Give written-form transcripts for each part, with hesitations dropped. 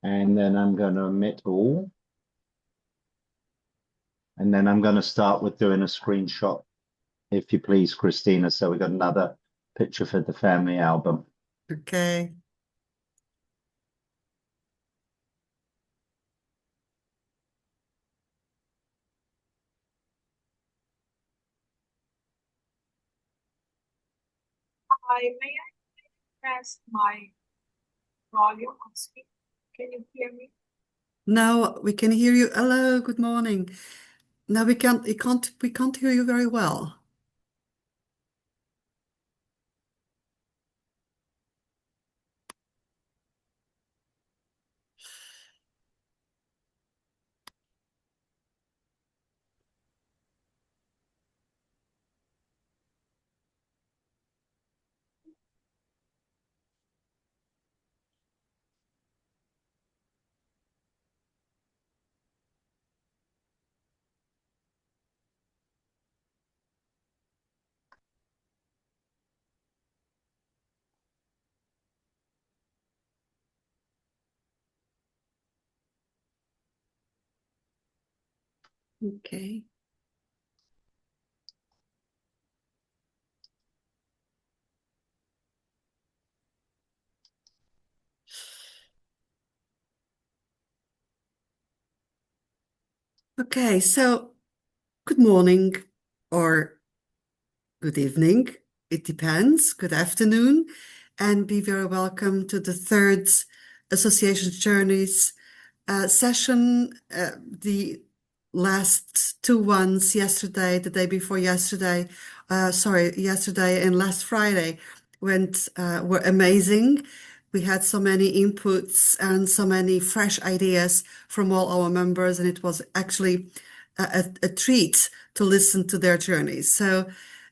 And then I'm going to omit all. And then I'm going to start with doing a screenshot, if you please, Christina. So we got another picture for the family album. Okay. Hi, may I press my volume on speaker? Can you hear me? Now we can hear you. Hello, good morning. Now we can't hear you very well. Okay. Okay, so good morning or good evening. It depends. Good afternoon, and be very welcome to the third Association Journeys session. The last two ones yesterday, the day before yesterday, yesterday and last Friday were amazing. We had so many inputs and so many fresh ideas from all our members, and it was actually a treat to listen to their journeys. So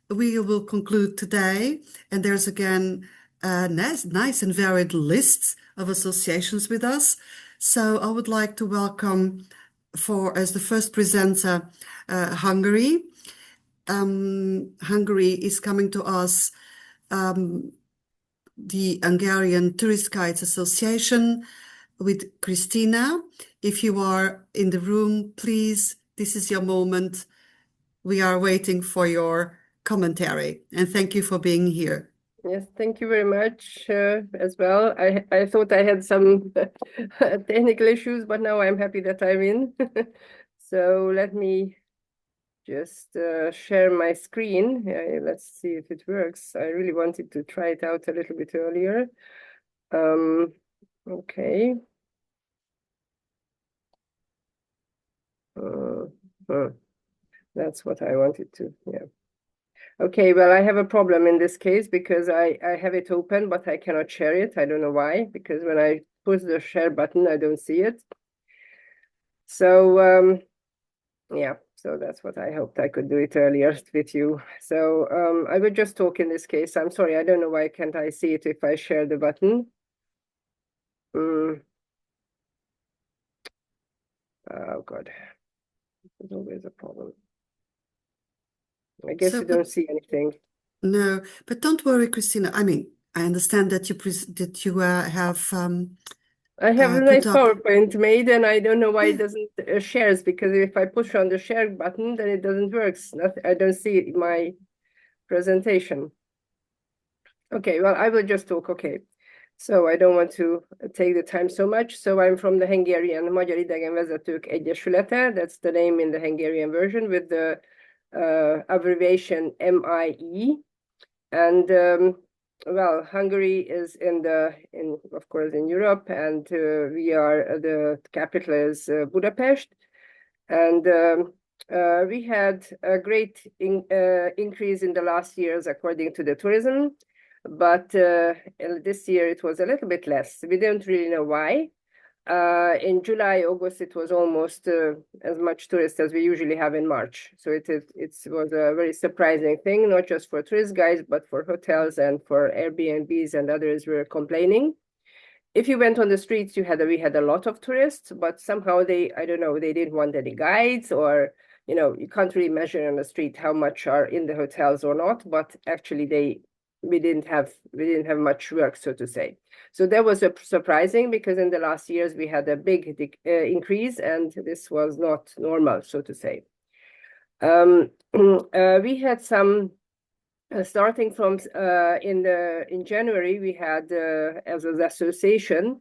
we will conclude today, and there's again a nice and varied list of associations with us. So I would like to welcome, as the first presenter, Hungary. Hungary is coming to us, the Hungarian Tourist Guides Association with Christina. If you are in the room, please, this is your moment. We are waiting for your commentary, and thank you for being here. Yes, thank you very much as well. I thought I had some technical issues, but now I'm happy that I'm in. So let me just share my screen. Let's see if it works. I really wanted to try it out a little bit earlier. Okay. That's what I wanted to, yeah. Okay, well, I have a problem in this case because I have it open, but I cannot share it. I don't know why, because when I push the share button, I don't see it. So, yeah, so that's what I hoped I could do it earlier with you. So I will just talk in this case. I'm sorry, I don't know why can't I see it if I share the button. Oh, God, there's always a problem. I guess you don't see anything. No, but don't worry, Christina. I mean, I understand that you have. I have a nice PowerPoint made, and I don't know why it doesn't shares, because if I push on the share button, then it doesn't work. I don't see my presentation. Okay, well, I will just talk. Okay, so I don't want to take the time so much. So I'm from the Hungarian Magyar Idegenvezetők Egyesülete. That's the name in the Hungarian version with the abbreviation MIE. And well, Hungary is of course in Europe, and the capital is Budapest, and we had a great increase in the last years according to the tourism, but this year it was a little bit less. We don't really know why. In July, August, it was almost as much tourists as we usually have in March. So it was a very surprising thing, not just for tourist guides, but for hotels and for Airbnbs, and others were complaining. If you went on the streets, we had a lot of tourists, but somehow I don't know, they didn't want any guides, or, you can't really measure on the street how much are in the hotels or not, but actually we didn't have much work, so to say. So that was surprising, because in the last years we had a big increase, and this was not normal, so to say. We had some starting from in January, we had as an association,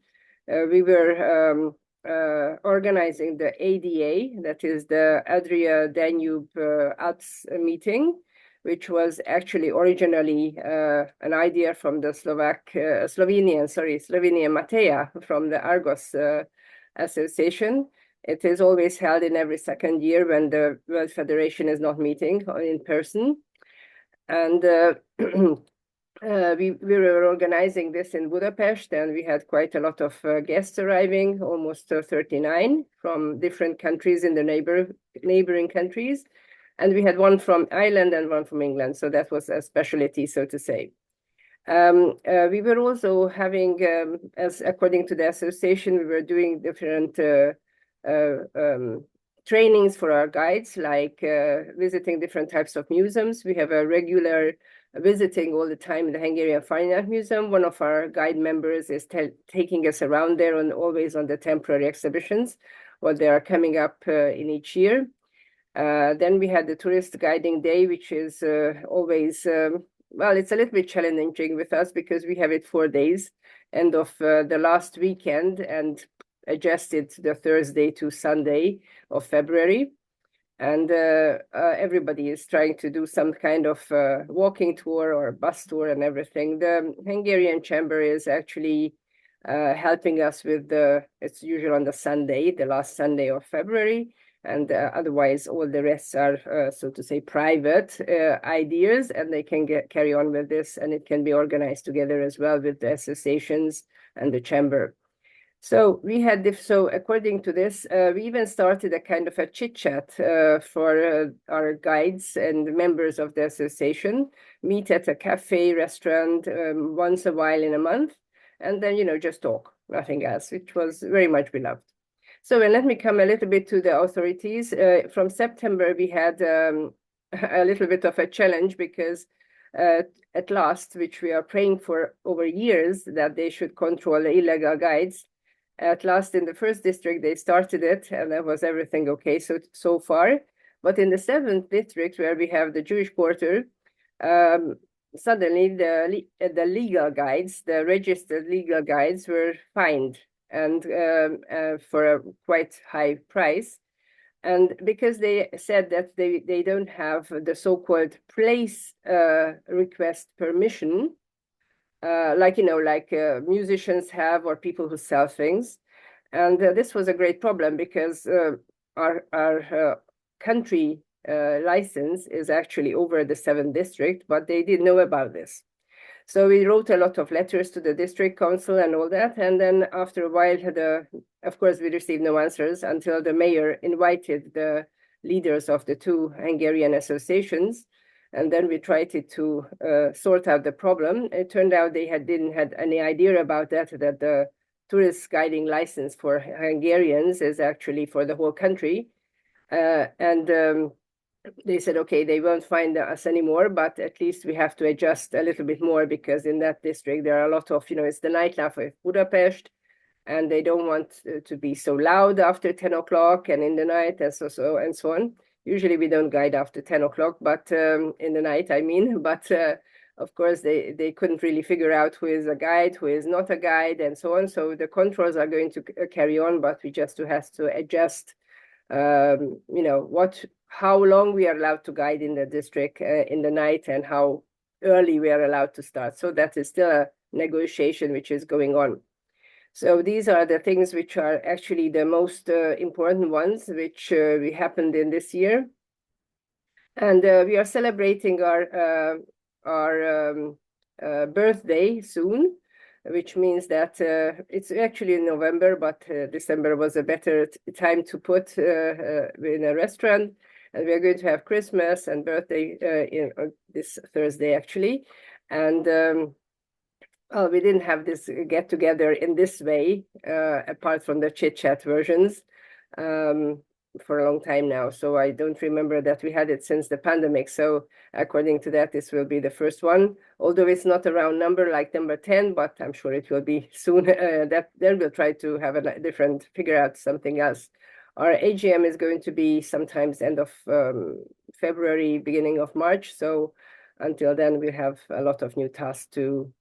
we were organizing the ADA, that is the Adria-Danube Alps meeting, which was actually originally an idea from the Slovenian Mateja from the ARGOS association. It is always held in every second year when the World Federation is not meeting in person. And we were organizing this in Budapest, and we had quite a lot of guests arriving, almost 39 from different countries in the neighboring countries. And we had one from Ireland and one from England. So that was a specialty, so to say. We were also having, as according to the association, we were doing different trainings for our guides, like visiting different types of museums. We have a regular visiting all the time in the Hungarian Fine Art Museum. One of our guide members is taking us around there, and always on the temporary exhibitions, what they are coming up in each year. Then we had the tourist guiding day, which is always, well, it's a little bit challenging with us because we have it 4 days, end of the last weekend, and adjusted the Thursday to Sunday of February. And everybody is trying to do some kind of walking tour or bus tour and everything. The Hungarian Chamber is actually helping us with it's usually on the Sunday, the last Sunday of February. And otherwise, all the rest are, so to say, private ideas, and they can carry on with this, and it can be organized together as well with the associations and the chamber. So we had this. So according to this, we even started a kind of a chit chat for our guides and members of the association, meet at a cafe, restaurant once a while in a month, and then, just talk, nothing else, which was very much beloved. So let me come a little bit to the authorities. From September, we had a little bit of a challenge because at last, which we are praying for over years, that they should control the illegal guides. At last, in the first district, they started it, and that was everything okay so far. But in the 7th district, where we have the Jewish quarter, suddenly the legal guides, the registered legal guides, were fined, and for a quite high price. And because they said that they don't have the so-called place request permission, like musicians have, or people who sell things. And this was a great problem because our country license is actually over the 7th district, but they didn't know about this. So we wrote a lot of letters to the district council and all that. And then after a while, of course, we received no answers until the mayor invited the leaders of the 2 Hungarian associations. And then we tried to sort out the problem. It turned out they didn't have any idea about that the tourist guiding license for Hungarians is actually for the whole country. They said, okay, they won't find us anymore, but at least we have to adjust a little bit more, because in that district, there are a lot of, it's the nightlife of Budapest, and they don't want to be so loud after 10 o'clock and in the night and so on. Usually we don't guide after 10 o'clock, but in the night, I mean. But of course, they couldn't really figure out who is a guide, who is not a guide, and so on. So the controls are going to carry on, but we just have to adjust, how long we are allowed to guide in the district in the night, and how early we are allowed to start. So that is still a negotiation which is going on. So these are the things which are actually the most important ones, which we happened in this year. And we are celebrating our birthday soon, which means that it's actually in November, but December was a better time to put in a restaurant. And we are going to have Christmas and birthday this Thursday, actually. And well, we didn't have this get together in this way, apart from the chit chat versions. for a long time now. So I don't remember that we had it since the pandemic. So according to that, this will be the first one, although it's not a round number like number 10, but I'm sure it will be soon. Then we'll try to have a different, figure out something else. Our AGM is going to be sometimes end of February, beginning of March. So until then, we have a lot of new tasks to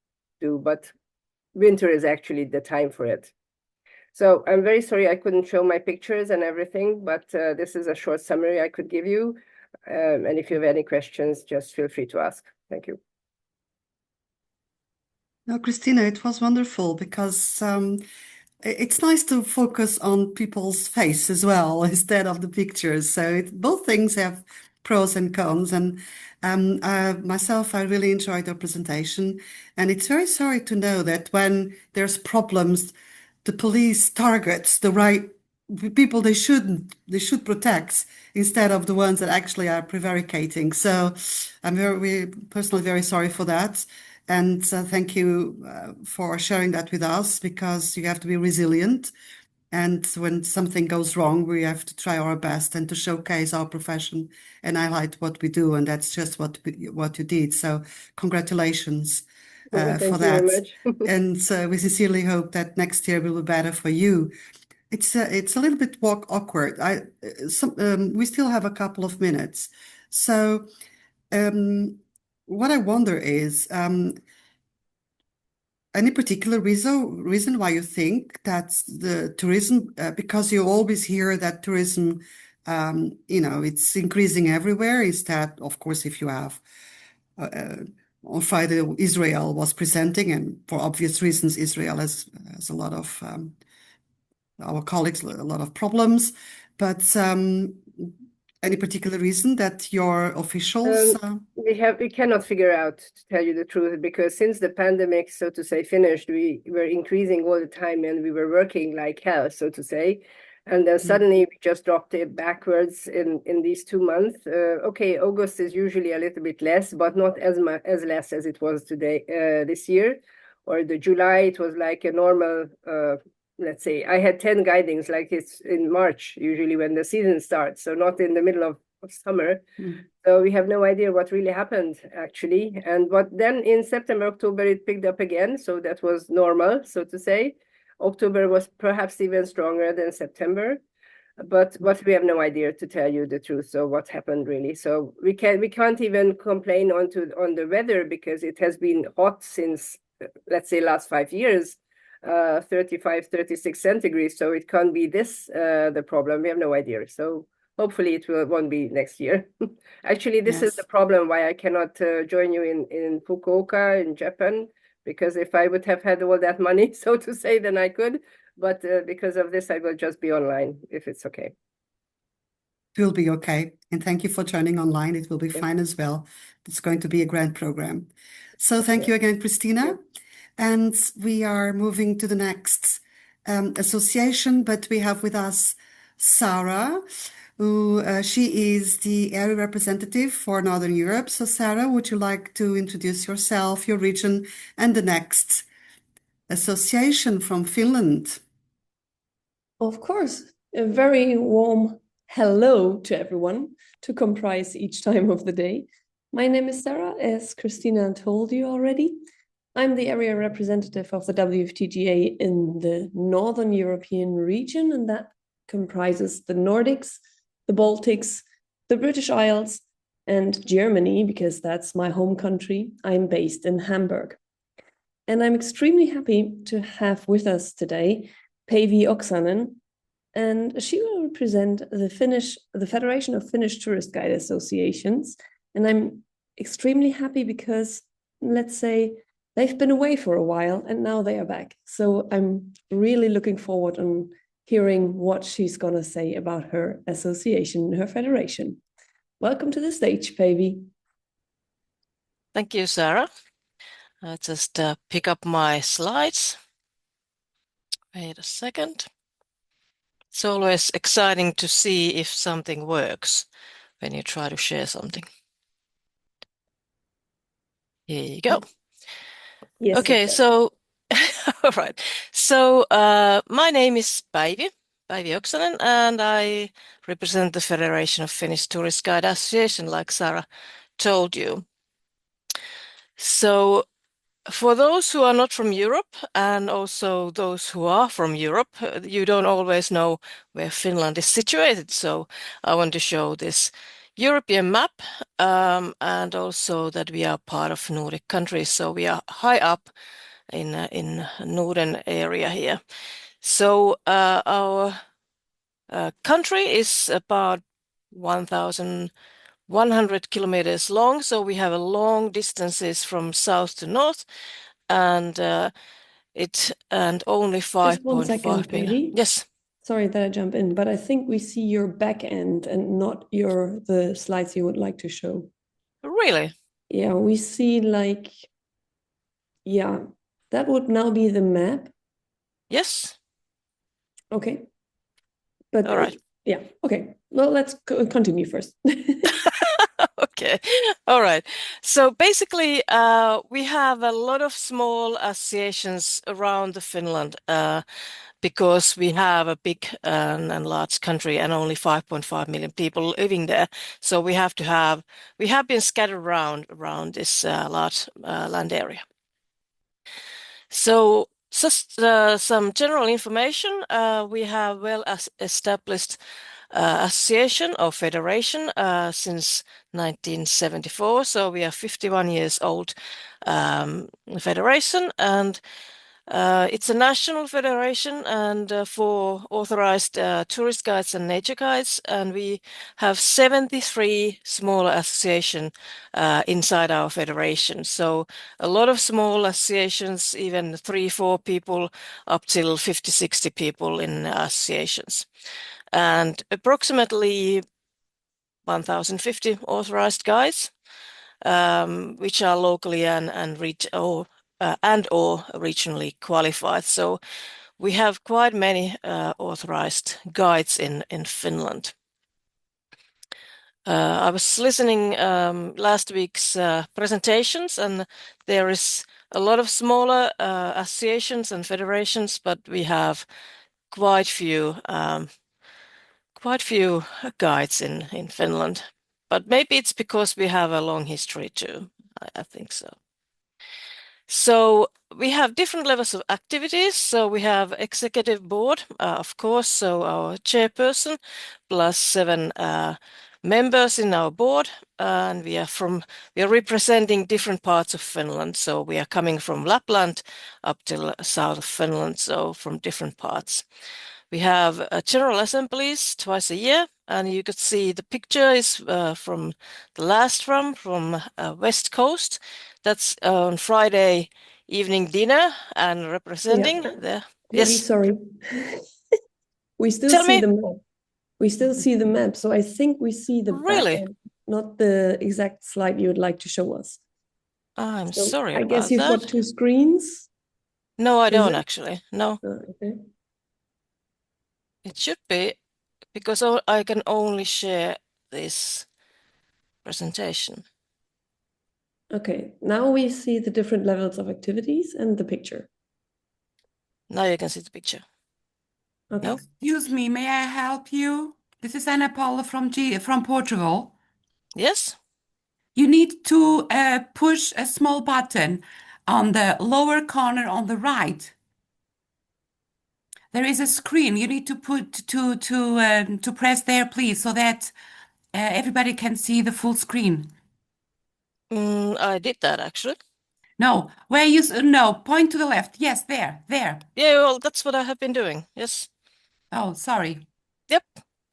do, but winter is actually the time for it. So I'm very sorry I couldn't show my pictures and everything, but this is a short summary I could give you. And if you have any questions, just feel free to ask. Thank you. No, Christina, it was wonderful because it's nice to focus on people's face as well instead of the pictures. So both things have pros and cons. And myself, I really enjoyed your presentation. And it's very sorry to know that when there's problems, the police targets the right people they should protect instead of the ones that actually are prevaricating. So I'm personally very sorry for that. And thank you for sharing that with us, because you have to be resilient. And when something goes wrong, we have to try our best and to showcase our profession and highlight what we do. And that's just what you did. So congratulations for Thank you that. very much. And we sincerely hope that next year will be better for you. It's a little bit awkward. We still have a couple of minutes. So what I wonder is, any particular reason why you think that the tourism, because you always hear that tourism, it's increasing everywhere, is that, of course, if you have on Friday, Israel was presenting, and for obvious reasons, Israel has a lot of our colleagues, a lot of problems. But any particular reason that your officials? We cannot figure out, to tell you the truth, because since the pandemic, so to say, finished, we were increasing all the time and we were working like hell, so to say. And then suddenly we just dropped it backwards in these 2 months. Okay, August is usually a little bit less, but not as less as it was today, this year. Or the July, it was like a normal, let's say, I had 10 guidings like it's in March, usually when the season starts. So not in the middle of summer. So we have no idea what really happened, actually. But then in September, October, it picked up again. So that was normal, so to say. October was perhaps even stronger than September, but we have no idea, to tell you the truth. So what happened really? So we can't even complain on the weather, because it has been hot since, let's say, last 5 years, 35, 36 centigrade. So it can't be this the problem. We have no idea. So hopefully it won't be next year. Actually, this is the problem why I cannot join you in Fukuoka in Japan. Because if I would have had all that money, so to say, then I could. But because of this, I will just be online, if it's okay. It will be okay. And thank you for joining online. It will be fine as well. It's going to be a grand program. So thank you again, Christina. And we are moving to the next association, but we have with us Sarah, who she is the area representative for Northern Europe. So Sarah, would you like to introduce yourself, your region, and the next association from Finland? Of course, a very warm hello to everyone to comprise each time of the day. My name is Sarah, as Christina told you already. I'm the area representative of the WFTGA in the Northern European region, and that comprises the Nordics, the Baltics, the British Isles, and Germany, because that's my home country. I'm based in Hamburg. And I'm extremely happy to have with us today Päivi Oksanen, and she will represent the Federation of Finnish Tourist Guide Associations. And I'm extremely happy because, let's say, they've been away for a while and now they are back. So I'm really looking forward to hearing what she's going to say about her association, her federation. Welcome to the stage, Päivi. Thank you, Sarah. I'll just pick up my slides. Wait a second. It's always exciting to see if something works when you try to share something. Here you go. Yes. Okay, so all right. So my name is Päivi Päivi Oksanen, and I represent the Federation of Finnish Tourist Guide Association, like Sarah told you. So for those who are not from Europe, and also those who are from Europe, you don't always know where Finland is situated. So I want to show this European map, and also that we are part of Nordic countries. So we are high up in Norden area here. So our country is about 1,100 kilometers long. So we have a long distances from south to north, and only Just 1 second, 5.5 million. Päivi. Yes. Sorry that I jump in, but I think we see your back end and not the slides you would like to show. Really? Yeah, we see that would now be the map. Yes. Okay. But All right. yeah, okay. Well, let's continue first. Okay. All right. So basically, we have a lot of small associations around the Finland, because we have a big and large country and only 5.5 million people living there. So we have been scattered around this large land area. So just some general information. We have established association or federation since 1974. So we are 51 years old federation, and it's a national federation and for authorized tourist guides and nature guides, and we have 73 smaller associations inside our federation. So a lot of small associations, even 3-4 people, up till 50-60 people in associations, and approximately 1,050 authorized guides, which are locally and or regionally qualified. So we have quite many authorized guides in Finland. I was listening last week's presentations, and there is a lot of smaller associations and federations, but we have quite few guides in Finland. But maybe it's because we have a long history too. I think so. So we have different levels of activities. So we have executive board, of course, so our chairperson plus 7 members in our board, and we are representing different parts of Finland. So we are coming from Lapland up till south of Finland, so from different parts. We have general assemblies twice a year, and you could see the picture is from the last from West Coast. That's on Friday evening dinner and representing the. Yes. Sorry. We still Tell see me. the map. We still see the map, so I think we see the Really? back end, not the exact slide you would like to show us. I'm sorry I about guess you've that. got 2 screens. No, I don't actually. No. Okay. It should be, because I can only share this presentation. Okay, now we see the different levels of activities and the picture. Now you can see the picture. Okay. No? Excuse me, may I help you? This is Ana Paula from Portugal. Yes? You need to push a small button on the lower corner on the right. There is a screen. You need to to press there, please, so that everybody can see the full screen. I did that actually. No, point to the left. Yes, there. Yeah, well, that's what I have been doing. Yes. Oh, sorry. Yep,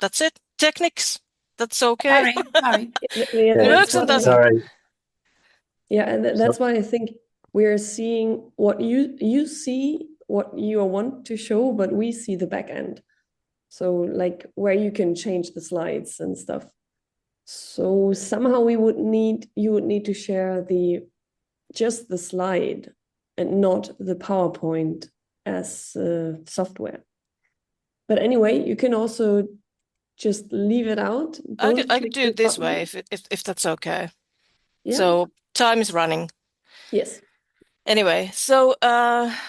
that's it. Techniques. That's okay. Sorry. Yeah, It works and doesn't. Sorry. Yeah, and that's why I think we're seeing what you see, what you want to show, but we see the back end. So like where you can change the slides and stuff. So somehow you would need to share just the slide and not the PowerPoint as software. But anyway, you can also just leave it out. I could do it this way if that's okay. Yeah. So time is running. Yes. Anyway, so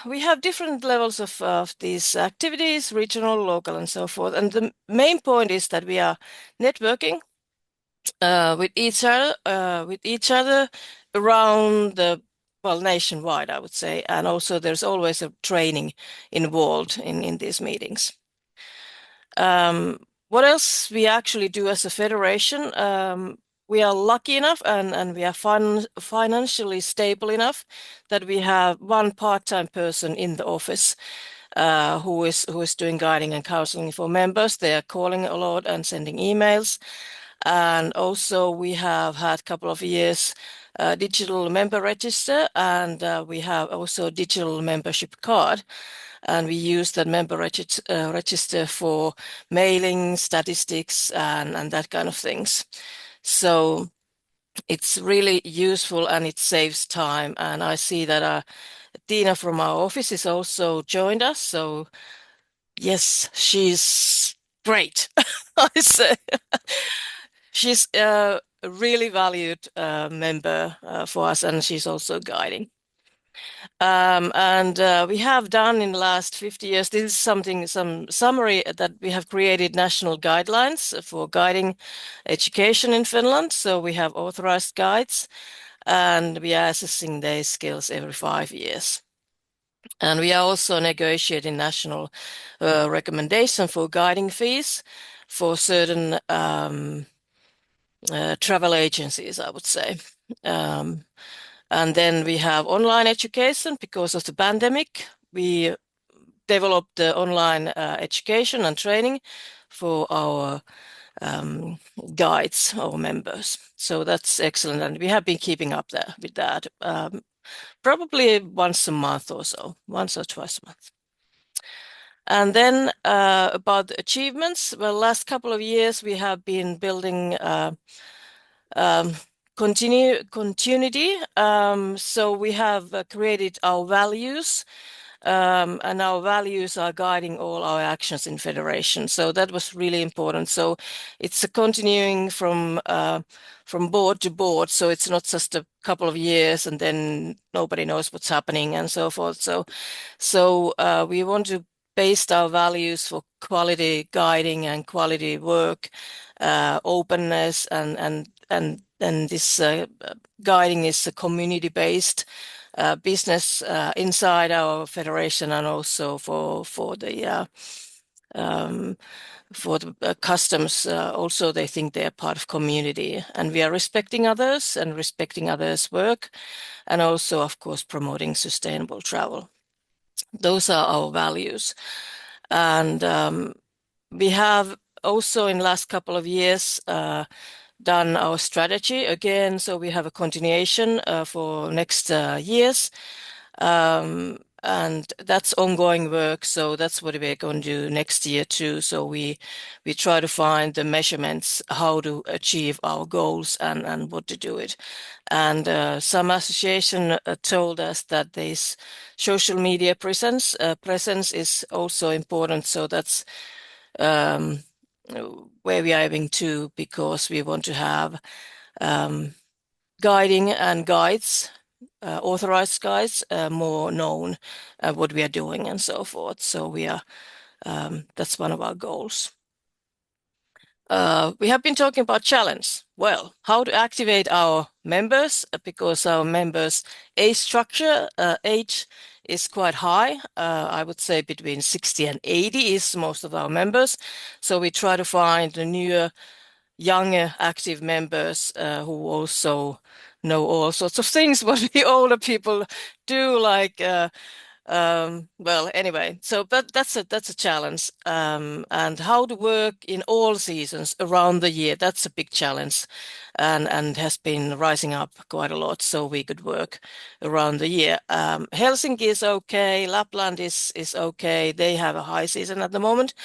we have different levels of these activities, regional, local, and so forth. And the main point is that we are networking with each other around the, well, nationwide, I would say. And also there's always a training involved in these meetings. What else we actually do as a federation? We are lucky enough and we are financially stable enough that we have one part-time person in the office who is doing guiding and counseling for members. They are calling a lot and sending emails. And also we have had a couple of years digital member register, and we have also digital membership card. And we use that member register for mailing, statistics, and that kind of things. So it's really useful and it saves time. And I see that Tina from our office is also joined us. So yes, she's great, I say. She's a really valued member for us, and she's also guiding. And we have done in the last 50 years, this is some summary that we have created national guidelines for guiding education in Finland. So we have authorized guides, and we are assessing their skills every 5 years. And we are also negotiating national recommendation for guiding fees for certain travel agencies, I would say. And then we have online education. Because of the pandemic, we developed the online education and training for our guides, our members. So that's excellent. And we have been keeping up with that probably once a month or so, once or twice a month. And then about the achievements, well, last couple of years we have been building continuity. So we have created our values, and our values are guiding all our actions in federation. So that was really important. So it's a continuing from board to board. So it's not just a couple of years and then nobody knows what's happening and so forth. So we want to base our values for quality guiding and quality work, openness, and this guiding is a community-based business inside our federation, and also for the customs. Also, they think they are part of community, and we are respecting others and respecting others' work, and also, of course, promoting sustainable travel. Those are our values. And we have also in the last couple of years done our strategy again. So we have a continuation for next years. And that's ongoing work. So that's what we're going to do next year too. So we try to find the measurements, how to achieve our goals and what to do it. And some association told us that this social media presence is also important. So that's where we are aiming to, because we want to have guiding and guides, authorized guides, more known what we are doing and so forth. So we are that's one of our goals. We have been talking about challenge. Well, how to activate our members, because our members' age structure, age is quite high. I would say between 60 and 80 is most of our members. So we try to find the newer, younger, active members who also know all sorts of things what we older people do, like well, anyway, so but that's a challenge, and how to work in all seasons around the year. That's a big challenge, and has been rising up quite a lot. So we could work around the year. Helsinki is okay. Lapland is okay. They have a high season at the moment,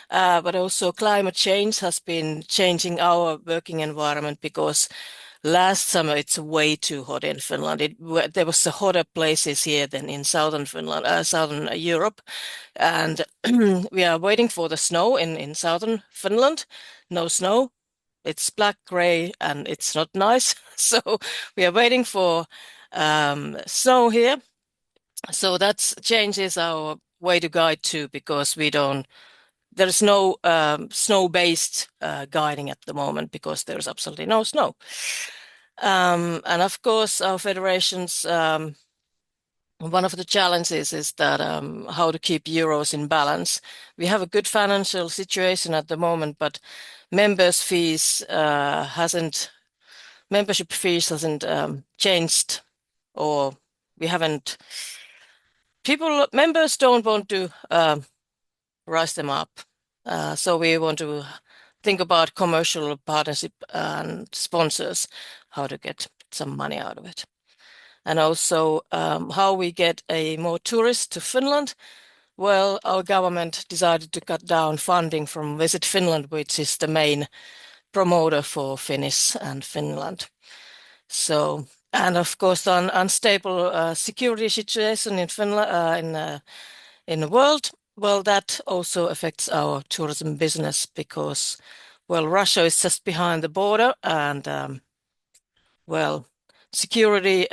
but also climate change has been changing our working environment, because last summer it's way too hot in Finland. There was hotter places here than in southern Finland, southern Europe, and we are waiting for the snow in southern Finland. No snow. It's black, gray, and it's not nice. So we are waiting for snow here. So that changes our way to guide too, because there's no snow-based guiding at the moment because there's absolutely no snow. And of course, our federations, one of the challenges is that how to keep euros in balance. We have a good financial situation at the moment, but membership fees hasn't changed, or we haven't. Members don't want to rise them up. So we want to think about commercial partnership and sponsors, how to get some money out of it. And also how we get more tourists to Finland. Well, our government decided to cut down funding from Visit Finland, which is the main promoter for Finnish and Finland. So, and of course, the unstable security situation in Finland, in the world, well, that also affects our tourism business because, well, Russia is just behind the border, and well, security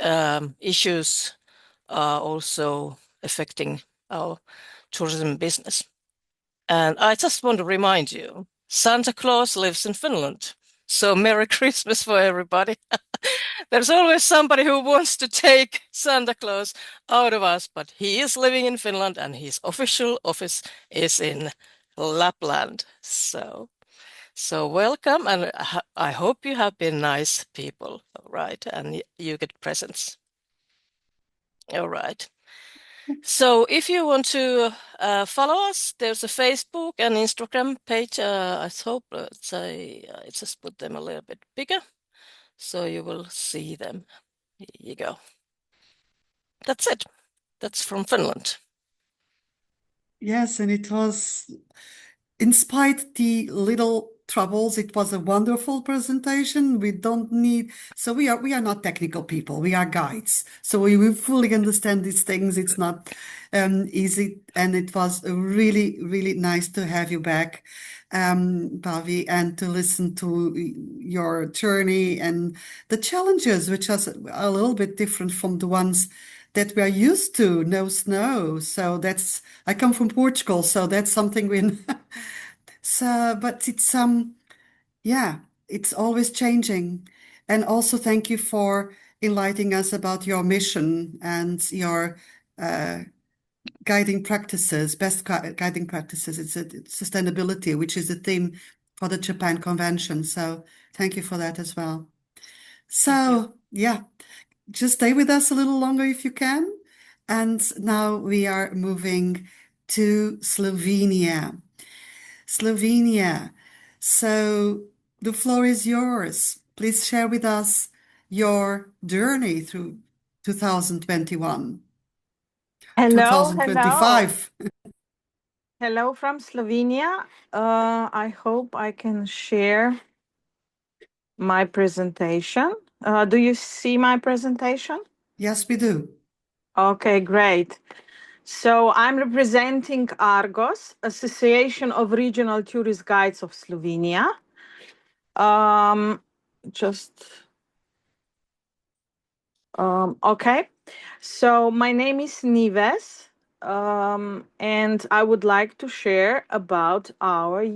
issues are also affecting our tourism business. And I just want to remind you, Santa Claus lives in Finland. So Merry Christmas for everybody. There's always somebody who wants to take Santa Claus out of us, but he is living in Finland and his official office is in Lapland. So welcome, and I hope you have been nice people, all right, and you get presents. All right. So if you want to follow us, there's a Facebook and Instagram page. I hope I just put them a little bit bigger, so you will see them. Here you go. That's it. That's from Finland. Yes, and it was, in spite the little troubles, it was a wonderful presentation. We don't need, so we are not technical people. We are guides. So we fully understand these things. It's not easy, and it was really, really nice to have you back, Pavi, and to listen to your journey and the challenges, which are a little bit different from the ones that we are used to. No snow. So I come from Portugal, so that's something we so, but it's yeah, it's always changing. And also thank you for enlightening us about your mission and your guiding practices, guiding practices. It's sustainability, which is the theme for the Japan Convention. So thank you for that as well. So yeah, just stay with us a little longer if you can. And now we are moving to Slovenia. Slovenia. So the floor is yours. Please share with us your journey through 2021. Hello, 2025. Hello from Slovenia. I hope I can share my presentation. Do you see my presentation? Yes, we do. Okay, great. So I'm representing ARGOS, Association of Regional Tourist Guides of Slovenia. Okay. So my name is Nives, and I would like to share about our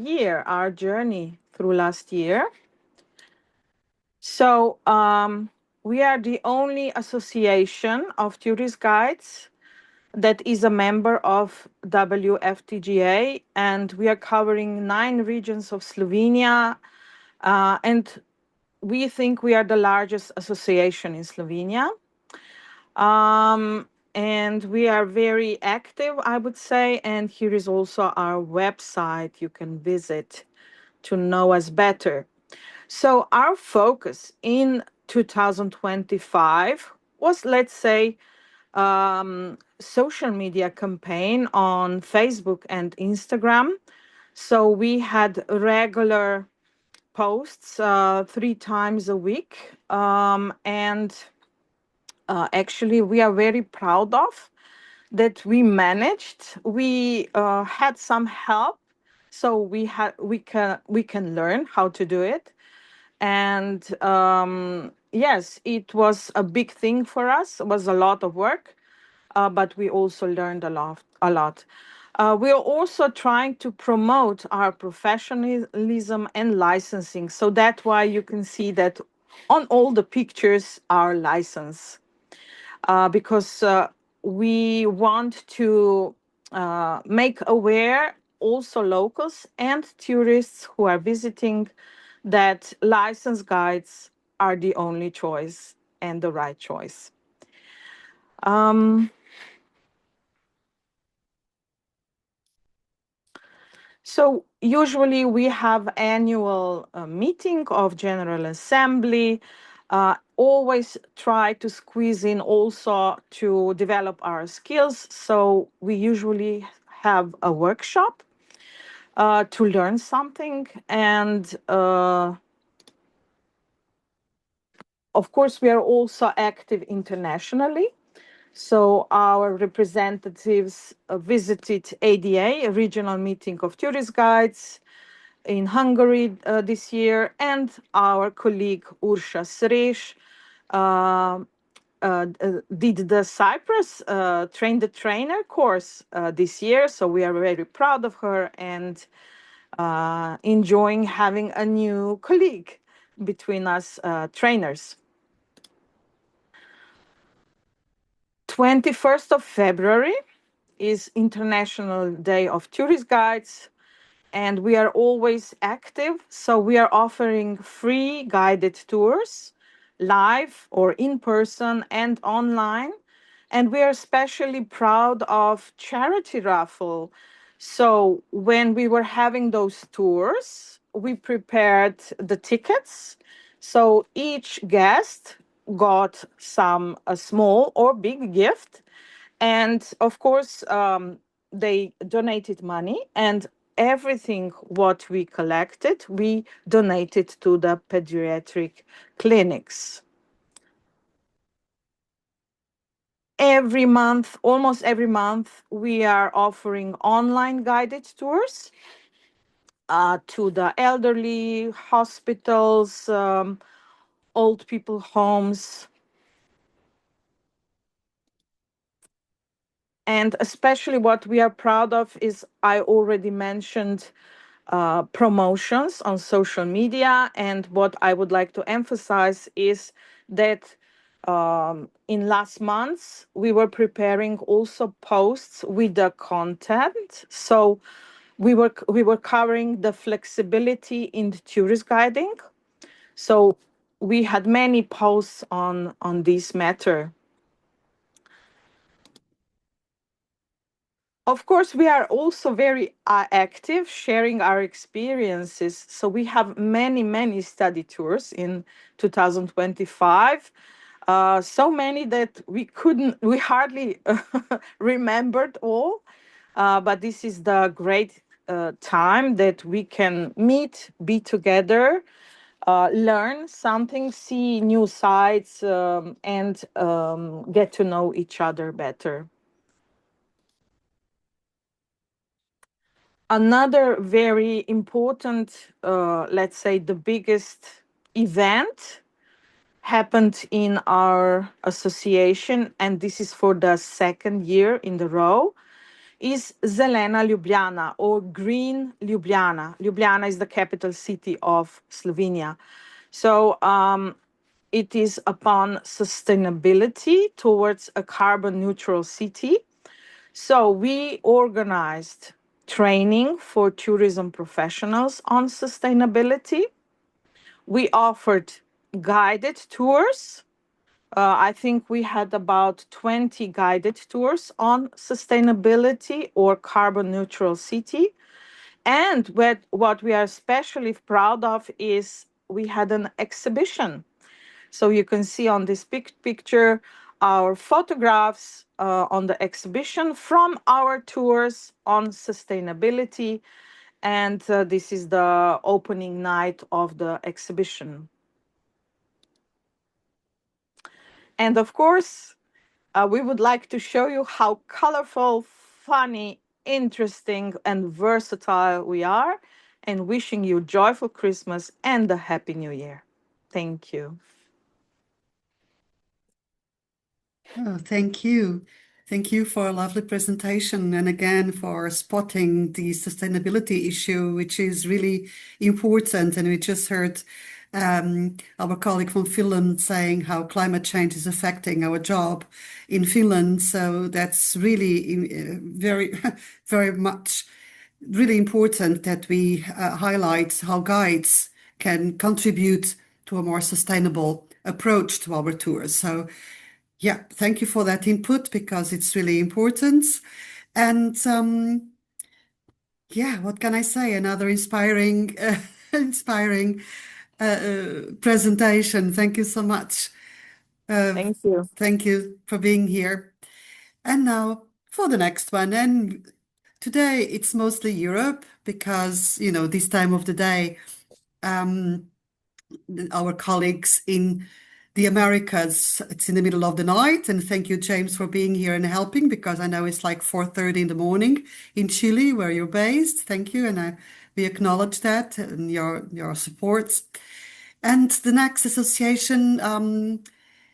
journey through last year. So we are the only association of tourist guides that is a member of WFTGA, and we are covering 9 regions of Slovenia, and we think we are the largest association in Slovenia. And we are very active, I would say, and here is also our website you can visit to know us better. So our focus in 2025 was, let's say, social media campaign on Facebook and Instagram. So we had regular posts 3 times a week, and actually we are very proud of that we managed. We had some help, so we can learn how to do it. And yes, it was a big thing for us. It was a lot of work. but we also learned a lot. We are also trying to promote our professionalism and licensing. So that's why you can see that on all the pictures our license, because we want to make aware also locals and tourists who are visiting that license guides are the only choice and the right choice. So usually we have annual meeting of General Assembly, always try to squeeze in also to develop our skills. So we usually have a workshop to learn something. And of course, we are also active internationally. So our representatives visited ADA, a regional meeting of tourist guides, in Hungary this year, and our colleague Urša Sreš did the Cyprus train the trainer course this year. So we are very proud of her and enjoying having a new colleague between us trainers. 21st of February is International Day of Tourist Guides, and we are always active. So we are offering free guided tours, live or in person and online. And we are especially proud of charity raffle. So when we were having those tours, we prepared the tickets. So each guest got a small or big gift. And of course, they donated money, and everything what we collected, we donated to the pediatric clinics. Every month, almost every month, we are offering online guided tours to the elderly, hospitals, old people homes. And especially what we are proud of is, I already mentioned, promotions on social media. And what I would like to emphasize is that in last months, we were preparing also posts with the content. So we were covering the flexibility in the tourist guiding. So we had many posts on this matter. Of course, we are also very active, sharing our experiences. So we have many study tours in 2025. So many that we hardly remembered all. But this is the great time that we can meet, be together, learn something, see new sites, and get to know each other better. Another very important, let's say the biggest event happened in our association, and this is for the second year in the row, is Zelena Ljubljana, or Green Ljubljana. Ljubljana is the capital city of Slovenia. So it is upon sustainability towards a carbon neutral city. So we organized training for tourism professionals on sustainability. We offered guided tours. I think we had about 20 guided tours on sustainability or carbon neutral city. And what we are especially proud of is we had an exhibition. So you can see on this picture our photographs on the exhibition from our tours on sustainability. And this is the opening night of the exhibition. And of course, we would like to show you how colorful, funny, interesting, and versatile we are, and wishing you joyful Christmas and a Happy New Year. Thank you. Oh, thank you. Thank you for a lovely presentation and again for spotting the sustainability issue, which is really important. And we just heard our colleague from Finland saying how climate change is affecting our job in Finland. So that's really very, very much really important that we highlight how guides can contribute to a more sustainable approach to our tours. So yeah, thank you for that input because it's really important. And yeah, what can I say? Another inspiring, inspiring presentation. Thank you so much. Thank you. Thank you for being here. And now for the next one. And today it's mostly Europe because, you know, this time of the day, our colleagues in the Americas, it's in the middle of the night. And thank you, James, for being here and helping because I know it's like 4:30 in the morning in Chile, where you're based. Thank you. And we acknowledge that and your support. And the next association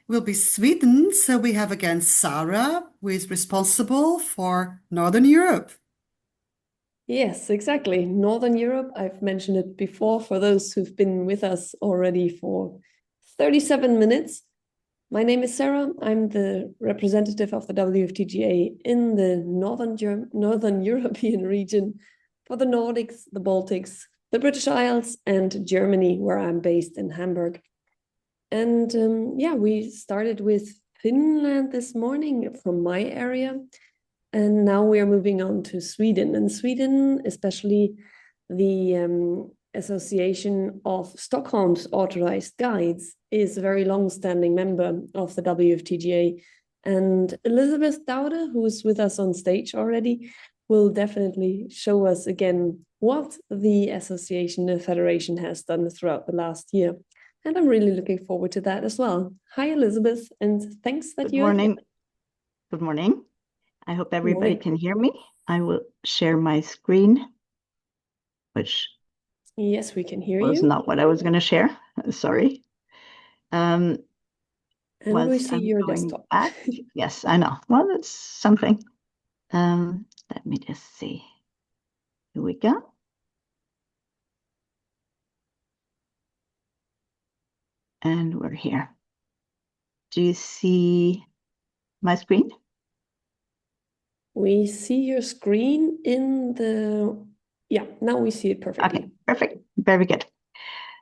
will be Sweden. So we have again Sarah, who is responsible for Northern Europe. Yes, exactly. Northern Europe, I've mentioned it before for those who've been with us already for 37 minutes. My name is Sarah. I'm the representative of the WFTGA in the Northern European region for the Nordics, the Baltics, the British Isles, and Germany, where I'm based in Hamburg. And yeah, we started with Finland this morning from my area. And now we are moving on to Sweden. And Sweden, especially the Association of Stockholm's Authorized Guides, is a very long-standing member of the WFTGA. And Elizabeth Daude, who is with us on stage already, will definitely show us again what the association, the federation, has done throughout the last year. And I'm really looking forward to that as well. Hi, Elizabeth, and thanks that you are here. Good morning. I hope everybody can hear me. I will share my screen, which yes, we can hear was you. not what I was going to share. Sorry. And we see your desktop. Back. Yes, I know. Well, that's something. Let me just see. Here we go. And we're here. Do you see my screen? We see your screen in the, yeah, now we see it perfectly. Okay, perfect. Very good.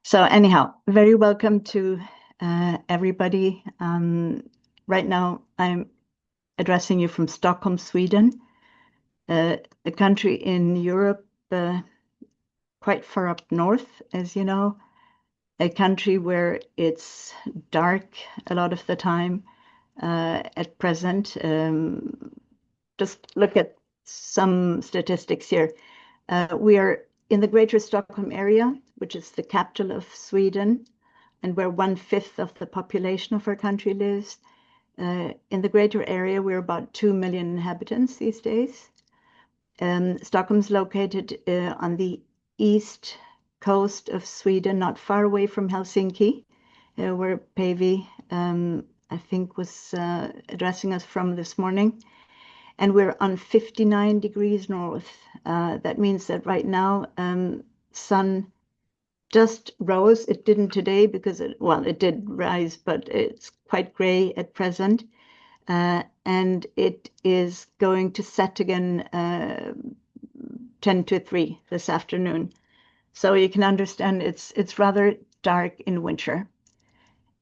So anyhow, very welcome to everybody. Right now, I'm addressing you from Stockholm, Sweden, a country in Europe, quite far up north, as you know, a country where it's dark a lot of the time at present. Just look at some statistics here. We are in the greater Stockholm area, which is the capital of Sweden, and where 1/5 of the population of our country lives. In the greater area, we're about 2 million inhabitants these days. Stockholm's located on the east coast of Sweden, not far away from Helsinki, where Päivi, I think, was addressing us from this morning. And we're on 59 degrees north. That means that right now, sun just rose. It didn't today because, it did rise, but it's quite gray at present. And it is going to set again 10 to 3 this afternoon. So you can understand it's rather dark in winter.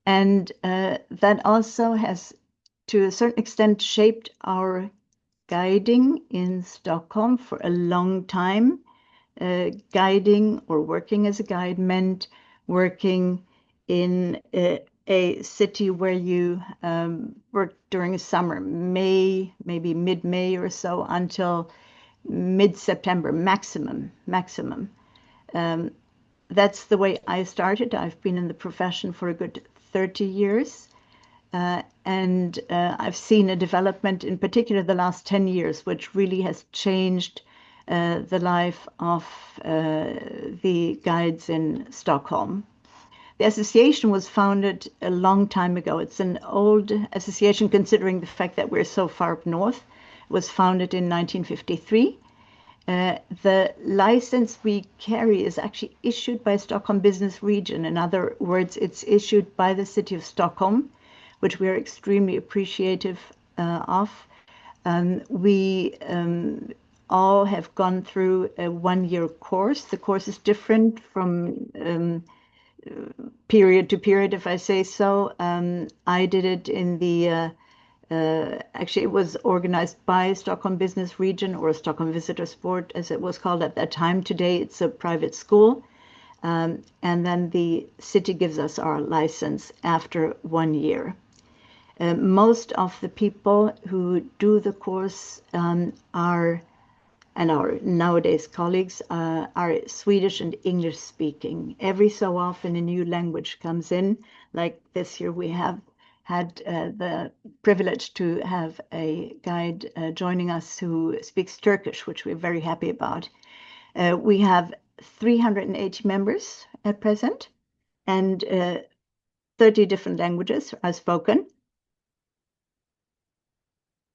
And that also has, to a certain extent, shaped our guiding in Stockholm for a long time. Guiding or working as a guide meant working in a city where you work during summer, May, maybe mid-May or so, until mid-September, maximum. That's the way I started. I've been in the profession for a good 30 years. And I've seen a development, in particular the last 10 years, which really has changed the life of the guides in Stockholm. The association was founded a long time ago. It's an old association considering the fact that we're so far up north. It was founded in 1953. The license we carry is actually issued by Stockholm Business Region. In other words, it's issued by the city of Stockholm, which we are extremely appreciative of. We all have gone through a one-year course. The course is different from period to period, if I say so. I did it in the actually, it was organized by Stockholm Business Region, or Stockholm Visitor Sport, as it was called at that time. Today, it's a private school. And then the city gives us our license after 1 year. Most of the people who do the course are, and our nowadays colleagues, are Swedish and English speaking. Every so often a new language comes in. Like this year, we have had the privilege to have a guide joining us who speaks Turkish, which we're very happy about. We have 380 members at present, and 30 different languages are spoken,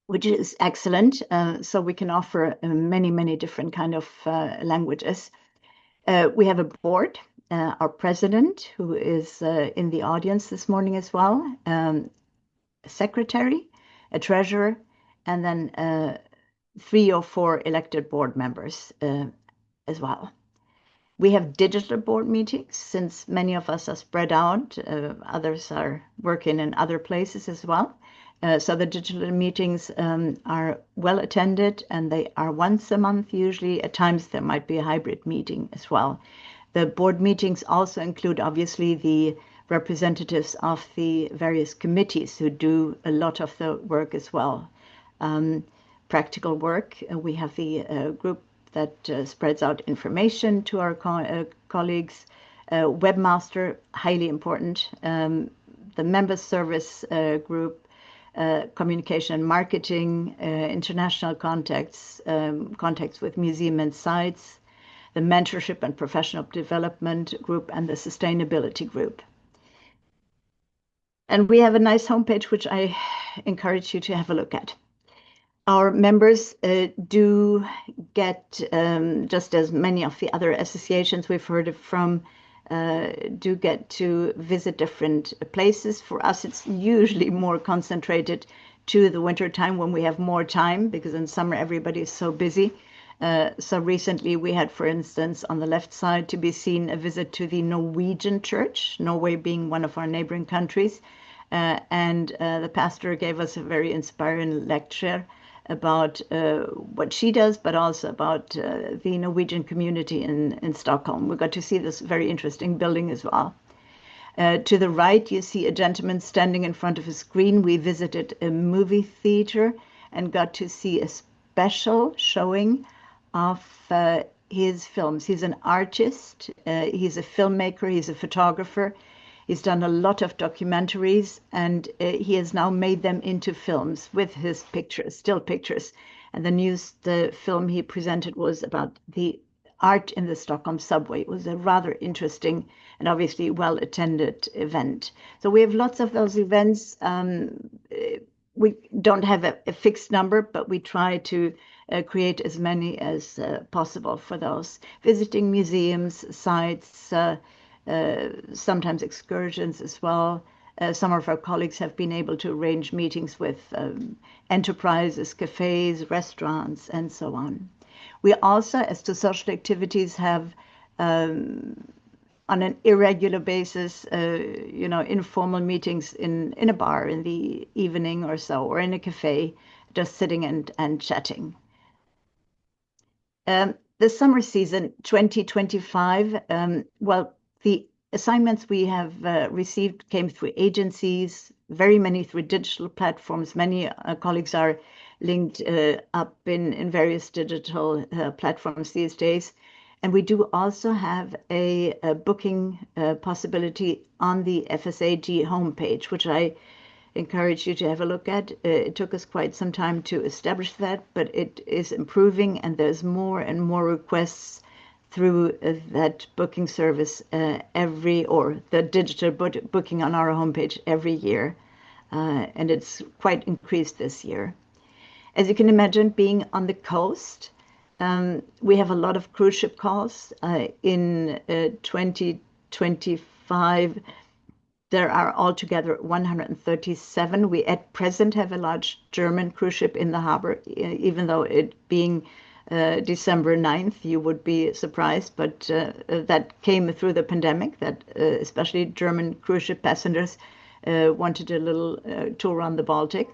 which is excellent. So we can offer many different kind of languages. We have a board. Our president, who is in the audience this morning as well, a secretary, a treasurer, and then 3 or 4 elected board members as well. We have digital board meetings, since many of us are spread out. Others are working in other places as well. So the digital meetings are well attended, and they are once a month usually. At times there might be a hybrid meeting as well. The board meetings also include, obviously, the representatives of the various committees who do a lot of the work as well. Practical work, we have the group that spreads out information to our colleagues. Webmaster, highly important. The member service group, communication and marketing, international contacts, contacts with museum and sites, the mentorship and professional development group, and the sustainability group. And we have a nice homepage, which I encourage you to have a look at. Our members do get, just as many of the other associations we've heard from, do get to visit different places. For us, it's usually more concentrated to the winter time when we have more time, because in summer everybody is so busy. So recently we had, for instance, on the left side to be seen a visit to the Norwegian church, Norway being one of our neighboring countries. And the pastor gave us a very inspiring lecture about what she does, but also about the Norwegian community in Stockholm. We got to see this very interesting building as well. To the right, you see a gentleman standing in front of a screen. We visited a movie theater and got to see a special showing of his films. He's an artist, he's a filmmaker, he's a photographer. He's done a lot of documentaries, and he has now made them into films with his pictures, still pictures. And the film he presented was about the art in the Stockholm subway. It was a rather interesting and obviously well-attended event. So we have lots of those events. We don't have a fixed number, but we try to create as many as possible for those. Visiting museums, sites, sometimes excursions as well. Some of our colleagues have been able to arrange meetings with enterprises, cafes, restaurants, and so on. We also, as to social activities, have on an irregular basis, informal meetings in a bar in the evening or so, or in a cafe, just sitting and chatting. The summer season 2025, the assignments we have received came through agencies, very many through digital platforms. Many colleagues are linked up in various digital platforms these days. And we do also have a booking possibility on the FSAG homepage, which I encourage you to have a look at. It took us quite some time to establish that, but it is improving, and there's more and more requests through that booking service or the digital booking on our homepage every year. And it's quite increased this year. As you can imagine, being on the coast, we have a lot of cruise ship calls. In 2025, there are altogether 137. We at present have a large German cruise ship in the harbor, even though it being December 9th, you would be surprised, but that came through the pandemic, that especially German cruise ship passengers wanted a little tour on the Baltic.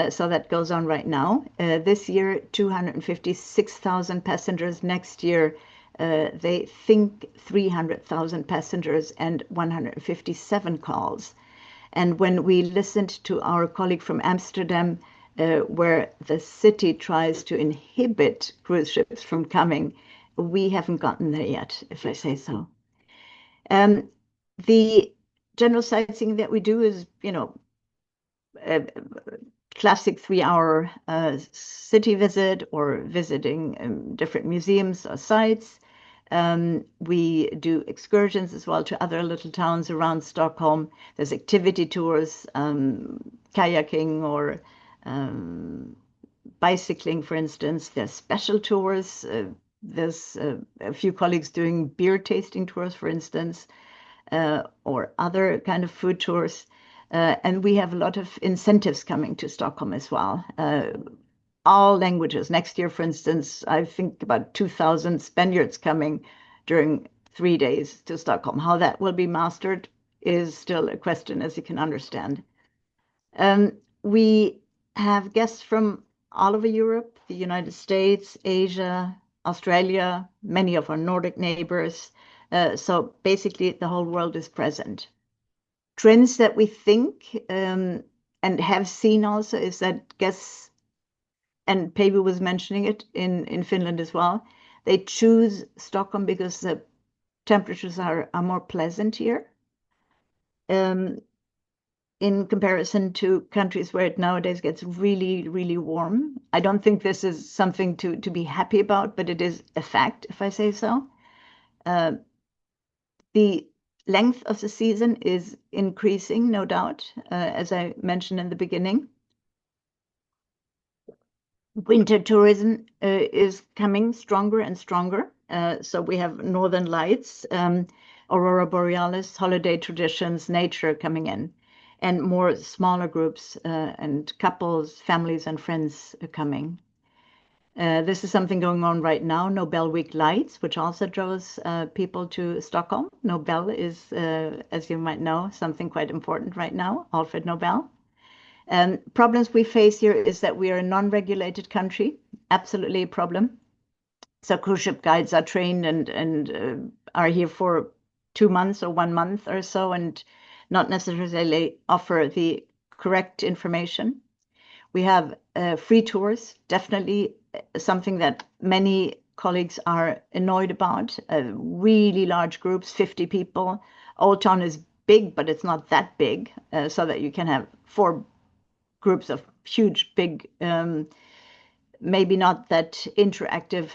So that goes on right now. This year, 256,000 passengers. Next year, they think 300,000 passengers and 157 calls. And when we listened to our colleague from Amsterdam, where the city tries to inhibit cruise ships from coming, we haven't gotten there yet, if I say so. The general sightseeing that we do is, classic 3-hour city visit or visiting different museums or sites. We do excursions as well to other little towns around Stockholm. There's activity tours, kayaking or bicycling, for instance. There's special tours. There's a few colleagues doing beer tasting tours, for instance, or other kind of food tours. And we have a lot of incentives coming to Stockholm as well. All languages. Next year, for instance, I think about 2,000 Spaniards coming during 3 days to Stockholm. How that will be mastered is still a question, as you can understand. We have guests from all over Europe, the United States, Asia, Australia, many of our Nordic neighbors. So basically, the whole world is present. Trends that we think and have seen also is that guests, and Päivi was mentioning it in Finland as well, they choose Stockholm because the temperatures are more pleasant here. In comparison to countries where it nowadays gets really, really warm. I don't think this is something to be happy about, but it is a fact, if I say so. The length of the season is increasing, no doubt, as I mentioned in the beginning. Winter tourism is coming stronger and stronger. So we have northern lights, aurora borealis, holiday traditions, nature coming in, and more smaller groups and couples, families, and friends are coming. This is something going on right now, Nobel Week Lights, which also draws people to Stockholm. Nobel is, as you might know, something quite important right now, Alfred Nobel. Problems we face here is that we are a non-regulated country, absolutely a problem. So cruise ship guides are trained and are here for 2 months or 1 month or so and not necessarily offer the correct information. We have free tours, definitely something that many colleagues are annoyed about. Really large groups, 50 people. Old Town is big, but it's not that big, so that you can have 4 groups of huge, big, maybe not that interactive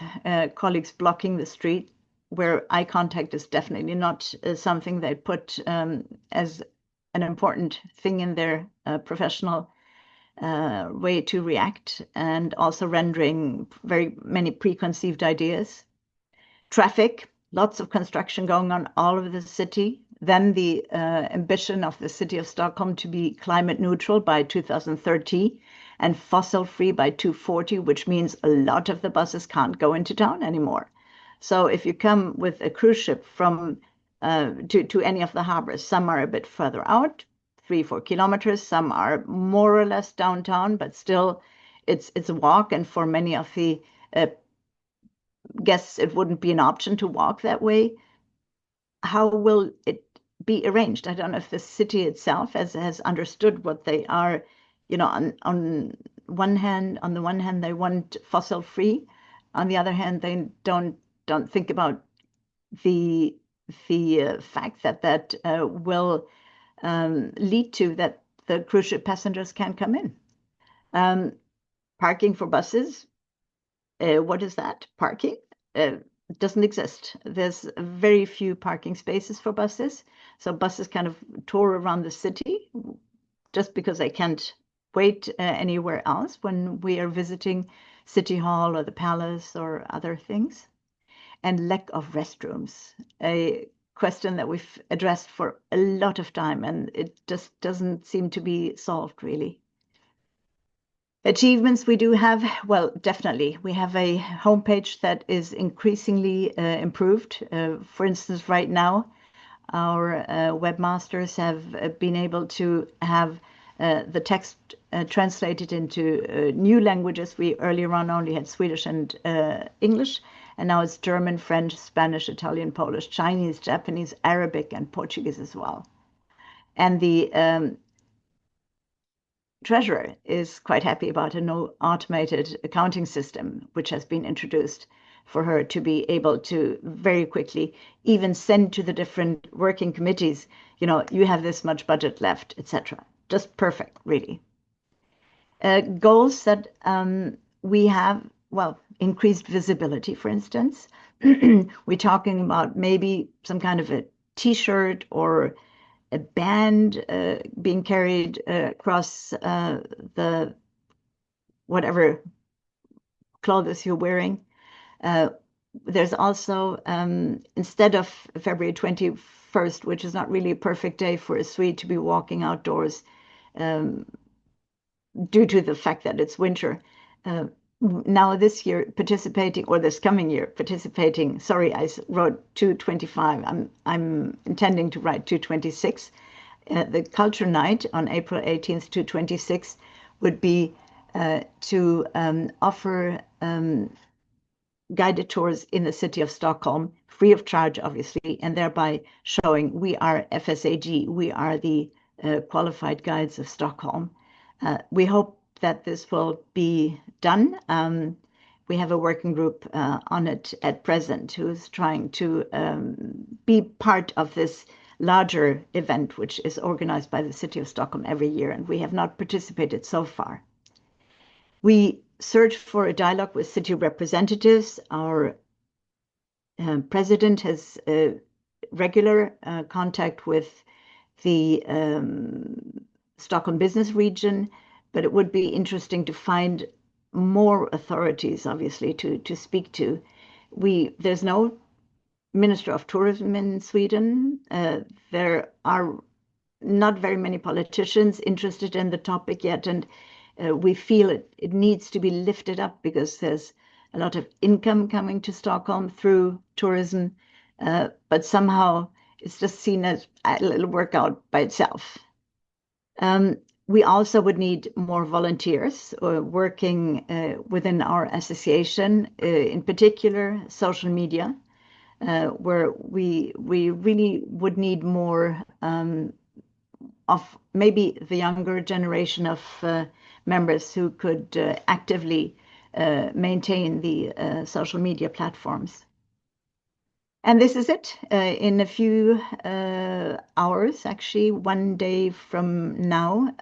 colleagues blocking the street, where eye contact is definitely not something they put as an important thing in their professional way to react, and also rendering very many preconceived ideas. Traffic, lots of construction going on all over the city. Then the ambition of the city of Stockholm to be climate neutral by 2030 and fossil free by 2040, which means a lot of the buses can't go into town anymore. So if you come with a cruise ship from to any of the harbors, some are a bit further out, 3-4 kilometers. Some are more or less downtown, but still it's a walk. And for many of the guests, it wouldn't be an option to walk that way. How will it be arranged? I don't know if the city itself has understood what they are, on the one hand, they want fossil free. On the other hand, they don't think about the fact that will lead to that the cruise ship passengers can't come in. Parking for buses, what is that? Parking? doesn't exist. There's very few parking spaces for buses. So buses kind of tour around the city just because they can't wait anywhere else when we are visiting City Hall or the Palace or other things. And lack of restrooms, a question that we've addressed for a lot of time, and it just doesn't seem to be solved really. Achievements we do have, well, definitely. We have a homepage that is increasingly improved. For instance, right now, our webmasters have been able to have the text translated into new languages. We earlier on only had Swedish and English, and now it's German, French, Spanish, Italian, Polish, Chinese, Japanese, Arabic, and Portuguese as well. And the treasurer is quite happy about a no automated accounting system, which has been introduced for her to be able to very quickly even send to the different working committees, you know, you have this much budget left, etc. Just perfect, really. Goals that we have, well, increased visibility, for instance. We're talking about maybe some kind of a T-shirt or a band being carried across the whatever clothes you're wearing. There's also, instead of February 21st, which is not really a perfect day for a Swede to be walking outdoors due to the fact that it's winter, now this year participating, or this coming year participating, sorry, I wrote 225. I'm intending to write 226. The Culture Night on April 18th, 226 would be to offer guided tours in the city of Stockholm, free of charge, obviously, and thereby showing we are FSAG, we are the qualified guides of Stockholm. We hope that this will be done. We have a working group on it at present who is trying to be part of this larger event, which is organized by the city of Stockholm every year, and we have not participated so far. We search for a dialogue with city representatives. Our president has regular contact with the Stockholm business region, but it would be interesting to find more authorities, obviously, to speak to. There's no Minister of Tourism in Sweden. There are not very many politicians interested in the topic yet, and we feel it needs to be lifted up because there's a lot of income coming to Stockholm through tourism, but somehow it's just seen as a little workout by itself. We also would need more volunteers working within our association, in particular social media, where we really would need more of maybe the younger generation of members who could actively maintain the social media platforms. And this is it. In a few hours, actually, one day from now,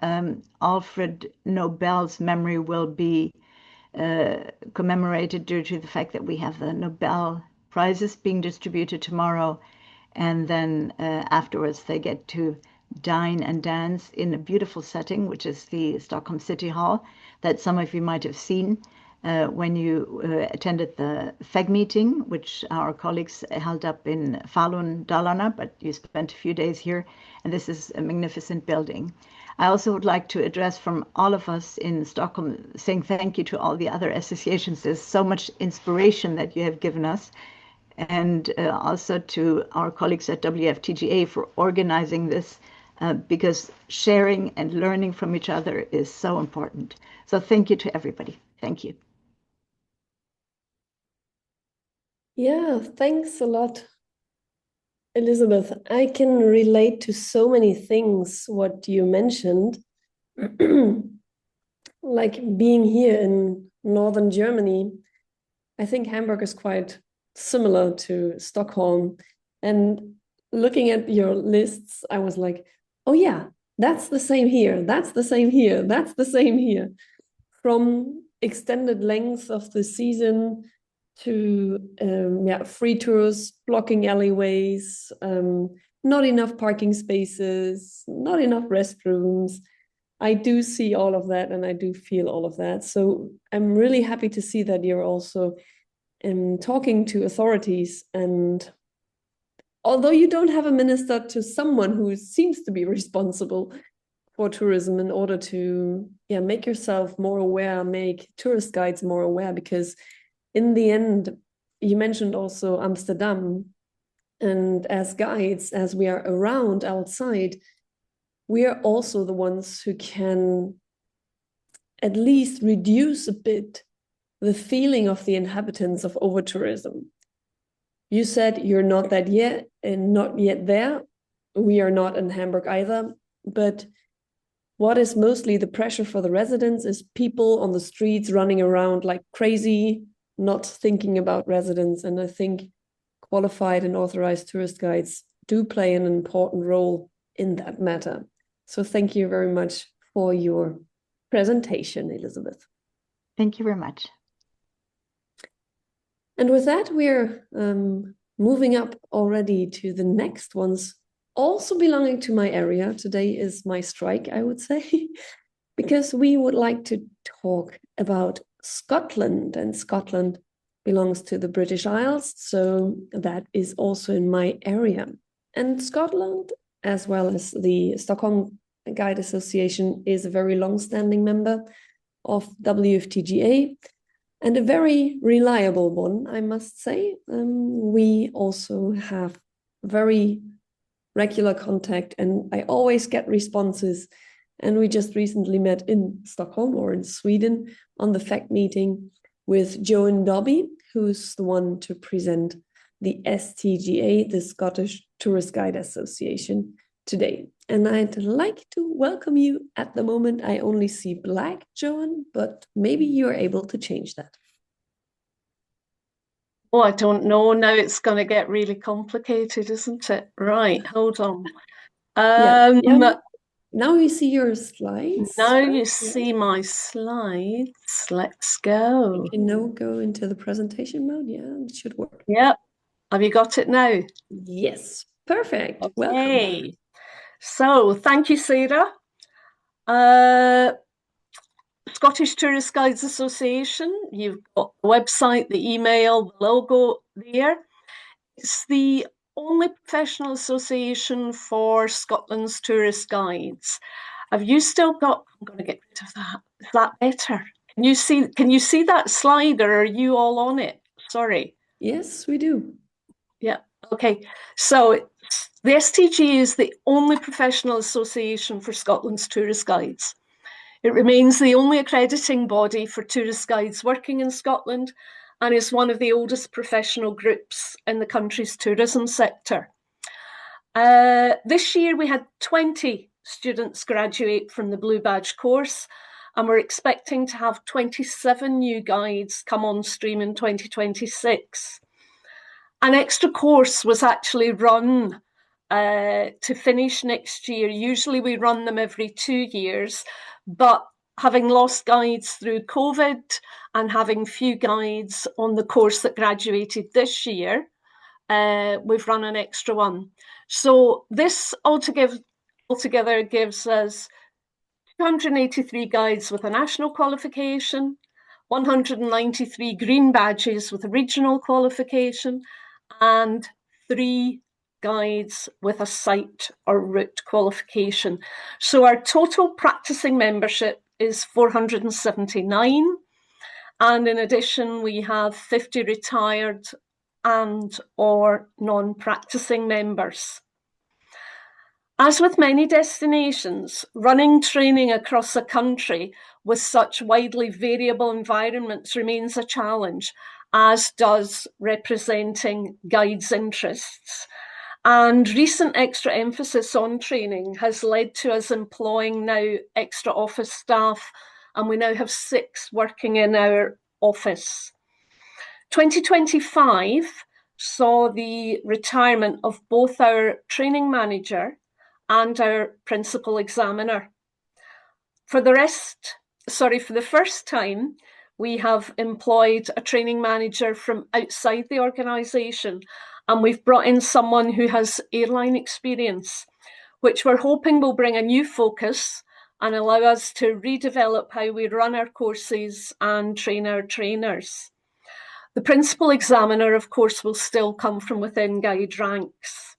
Alfred Nobel's memory will be commemorated due to the fact that we have the Nobel Prizes being distributed tomorrow. And then afterwards, they get to dine and dance in a beautiful setting, which is the Stockholm City Hall, that some of you might have seen when you attended the FSAG meeting, which our colleagues held up in Falun, Dalarna, but you spent a few days here, and this is a magnificent building. I also would like to address from all of us in Stockholm, saying thank you to all the other associations. There's so much inspiration that you have given us, and also to our colleagues at WFTGA for organizing this, because sharing and learning from each other is so important. So thank you to everybody. Thank you. Yeah, thanks a lot, Elizabeth. I can relate to so many things what you mentioned, like being here in northern Germany. I think Hamburg is quite similar to Stockholm. And looking at your lists, I was like, oh yeah, that's the same here. That's the same here. That's the same here. From extended lengths of the season to free tours, blocking alleyways, not enough parking spaces, not enough restrooms. I do see all of that and I do feel all of that. So I'm really happy to see that you're also talking to authorities. And although you don't have a minister, to someone who seems to be responsible for tourism in order to make yourself more aware, make tourist guides more aware, because in the end, you mentioned also Amsterdam, and as guides, as we are around outside, we are also the ones who can at least reduce a bit the feeling of the inhabitants of over-tourism. You said you're not that yet and not yet there. We are not in Hamburg either, but what is mostly the pressure for the residents is people on the streets running around like crazy, not thinking about residents. And I think qualified and authorized tourist guides do play an important role in that matter. So thank you very much for your presentation, Elizabeth. Thank you very much. And with that, we're moving up already to the next ones, also belonging to my area. Today is my strike, I would say, because we would like to talk about Scotland, and Scotland belongs to the British Isles, so that is also in my area. And Scotland, as well as the Stockholm Guide Association, is a very long-standing member of WFTGA, and a very reliable one, I must say. We also have very regular contact, and I always get responses. And we just recently met in Stockholm, or in Sweden, on the FACT meeting with Joan Dobby, who's the one to present the STGA, the Scottish Tourist Guide Association, today. And I'd like to welcome you. At the moment, I only see black, Joan, but maybe you're able to change that. Oh, I don't know. Now it's going to get really complicated, isn't it? Right, hold on. Now you see your slides. Now you see my slides. Let's go. You can now go into the presentation mode. Yeah, it should work. Yep. Have you got it now? Yes. Perfect. Okay. Welcome. So thank you, Sarah. Scottish Tourist Guides Association. You've got the website, the email, the logo there. It's the only professional association for Scotland's tourist guides. Have you still got? I'm going to get rid of that. Is that better? Can you see that slide, or are you all on it? Sorry. Yes, we do. Yeah. Okay. So the STG is the only professional association for Scotland's tourist guides. It remains the only accrediting body for tourist guides working in Scotland, and is one of the oldest professional groups in the country's tourism sector. This year we had 20 students graduate from the Blue Badge course, and we're expecting to have 27 new guides come on stream in 2026. An extra course was actually run to finish next year. Usually we run them every 2 years, but having lost guides through COVID and having few guides on the course that graduated this year, we've run an extra one. So this altogether gives us 283 guides with a national qualification, 193 green badges with a regional qualification, and 3 guides with a site or route qualification. So our total practicing membership is 479. And in addition, we have 50 retired and or non-practicing members. As with many destinations, running training across a country with such widely variable environments remains a challenge, as does representing guides' interests. And recent extra emphasis on training has led to us employing now extra office staff, and we now have 6 working in our office. 2025 saw the retirement of both our training manager and our principal examiner. For the first time, we have employed a training manager from outside the organisation, and we've brought in someone who has airline experience, which we're hoping will bring a new focus and allow us to redevelop how we run our courses and train our trainers. The principal examiner, of course, will still come from within guide ranks.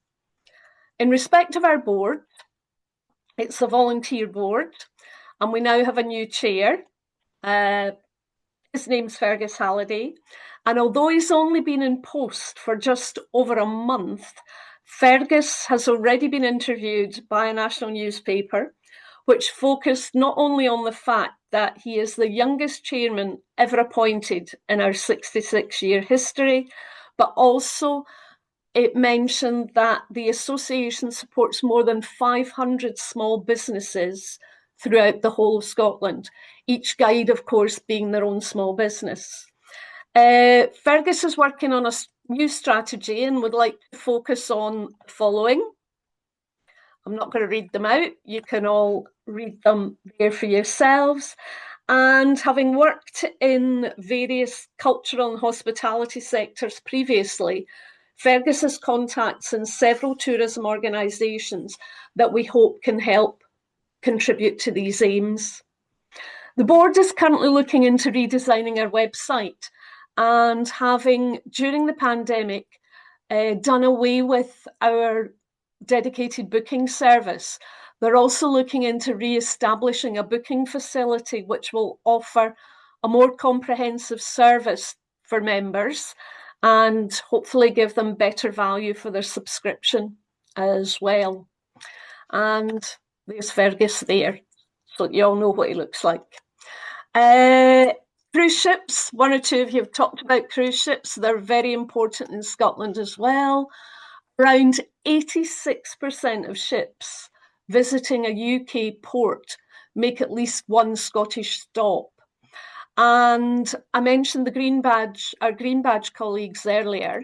In respect of our board, it's a volunteer board, and we now have a new chair. His name's Fergus Halliday, and although he's only been in post for just over a month, Fergus has already been interviewed by a national newspaper, which focused not only on the fact that he is the youngest chairman ever appointed in our 66-year history, but also it mentioned that the association supports more than 500 small businesses throughout the whole of Scotland, each guide, of course, being their own small business. Fergus is working on a new strategy and would like to focus on the following. I'm not going to read them out. You can all read them there for yourselves. And having worked in various cultural and hospitality sectors previously, Fergus has contacts in several tourism organisations that we hope can help contribute to these aims. The board is currently looking into redesigning our website and having, during the pandemic, done away with our dedicated booking service. They're also looking into re-establishing a booking facility which will offer a more comprehensive service for members and hopefully give them better value for their subscription as well. And there's Fergus there, so you all know what he looks like. Cruise ships, one or two of you have talked about cruise ships. They're very important in Scotland as well. Around 86% of ships visiting a UK port make at least one Scottish stop. And I mentioned the Green Badge, our Green Badge colleagues earlier.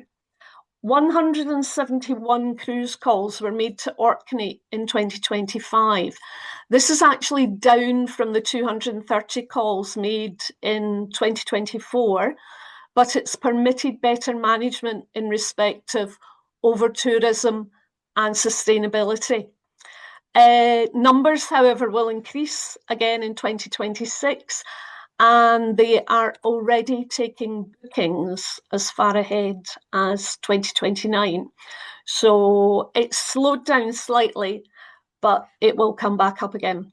171 cruise calls were made to Orkney in 2025. This is actually down from the 230 calls made in 2024, but it's permitted better management in respect of over-tourism and sustainability. Numbers, however, will increase again in 2026, and they are already taking bookings as far ahead as 2029. So it's slowed down slightly, but it will come back up again.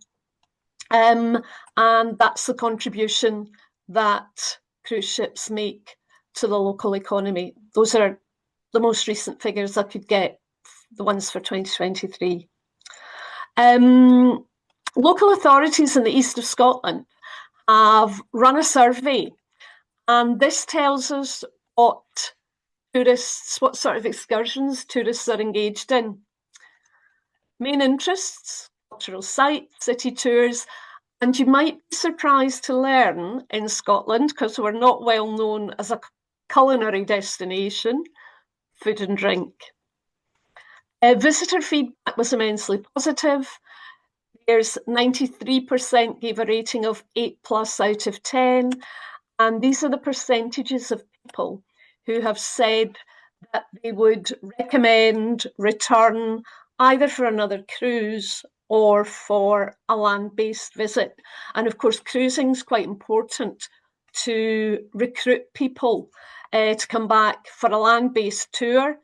And that's the contribution that cruise ships make to the local economy. Those are the most recent figures I could get, the ones for 2023. Local authorities in the east of Scotland have run a survey, and this tells us what sort of excursions tourists are engaged in. Main interests, cultural sites, city tours, and you might be surprised to learn in Scotland, because we're not well known as a culinary destination, food and drink. Visitor feedback was immensely positive. There's 93% gave a rating of 8+ out of 10. And these are the percentages of people who have said that they would recommend return either for another cruise or for a land-based visit. And of course, cruising is quite important to recruit people to come back for a land-based tour.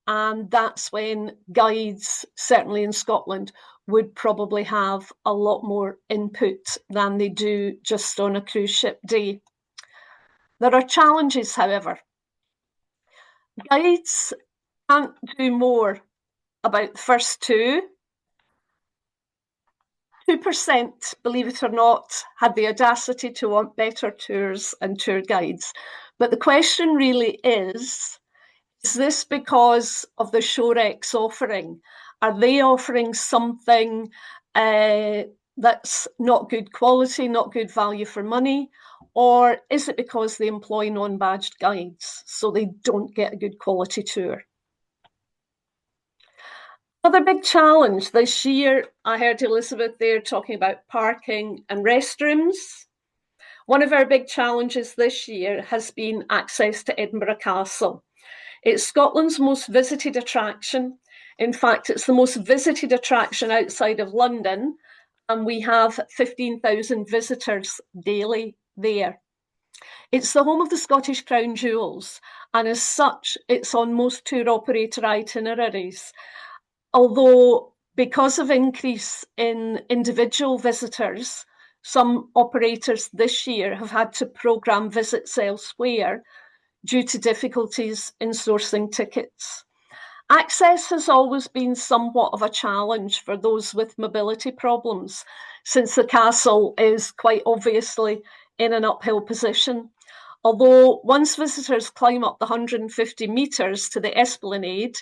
And that's when guides, certainly in Scotland, would probably have a lot more input than they do just on a cruise ship day. There are challenges, however. Guides can't do more about the first two. 2%, believe it or not, had the audacity to want better tours and tour guides. But the question really is this because of the Shorex offering? Are they offering something that's not good quality, not good value for money? Or is it because they employ non-badged guides, so they don't get a good quality tour? Another big challenge this year, I heard Elizabeth there talking about parking and restrooms. One of our big challenges this year has been access to Edinburgh Castle. It's Scotland's most visited attraction. In fact, it's the most visited attraction outside of London, and we have 15,000 visitors daily there. It's the home of the Scottish Crown Jewels, and as such, it's on most tour operator itineraries. Although, because of increase in individual visitors, some operators this year have had to programme visits elsewhere due to difficulties in sourcing tickets. Access has always been somewhat of a challenge for those with mobility problems, since the castle is quite obviously in an uphill position. Although once visitors climb up the 150 metres to the esplanade,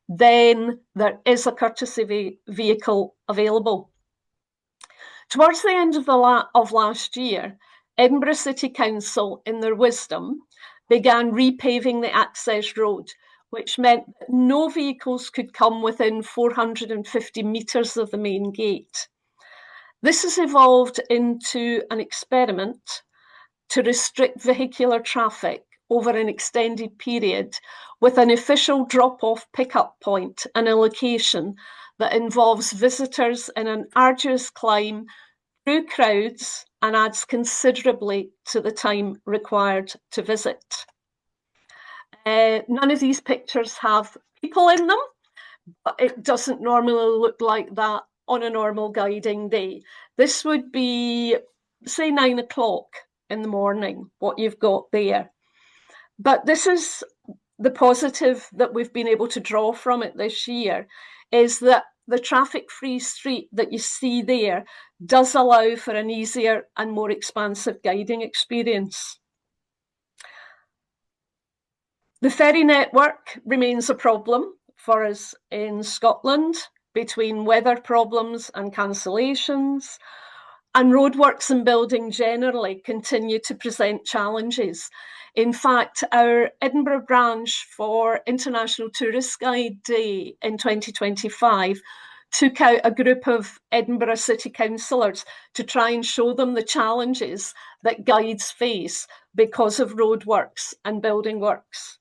then there is a courtesy vehicle available. Towards the end of last year, Edinburgh City Council, in their wisdom, began repaving the access road, which meant that no vehicles could come within 450 metres of the main gate. This has evolved into an experiment to restrict vehicular traffic over an extended period with an official drop-off pickup point and a location that involves visitors in an arduous climb through crowds and adds considerably to the time required to visit. None of these pictures have people in them, but it doesn't normally look like that on a normal guiding day. This would be, say, 9 o'clock in the morning, what you've got there. But this is the positive that we've been able to draw from it this year, is that the traffic-free street that you see there does allow for an easier and more expansive guiding experience. The ferry network remains a problem for us in Scotland, between weather problems and cancellations, and roadworks and building generally continue to present challenges. In fact, our Edinburgh branch for International Tourist Guide Day in 2025 took out a group of Edinburgh City Councillors to try and show them the challenges that guides face because of roadworks and building works.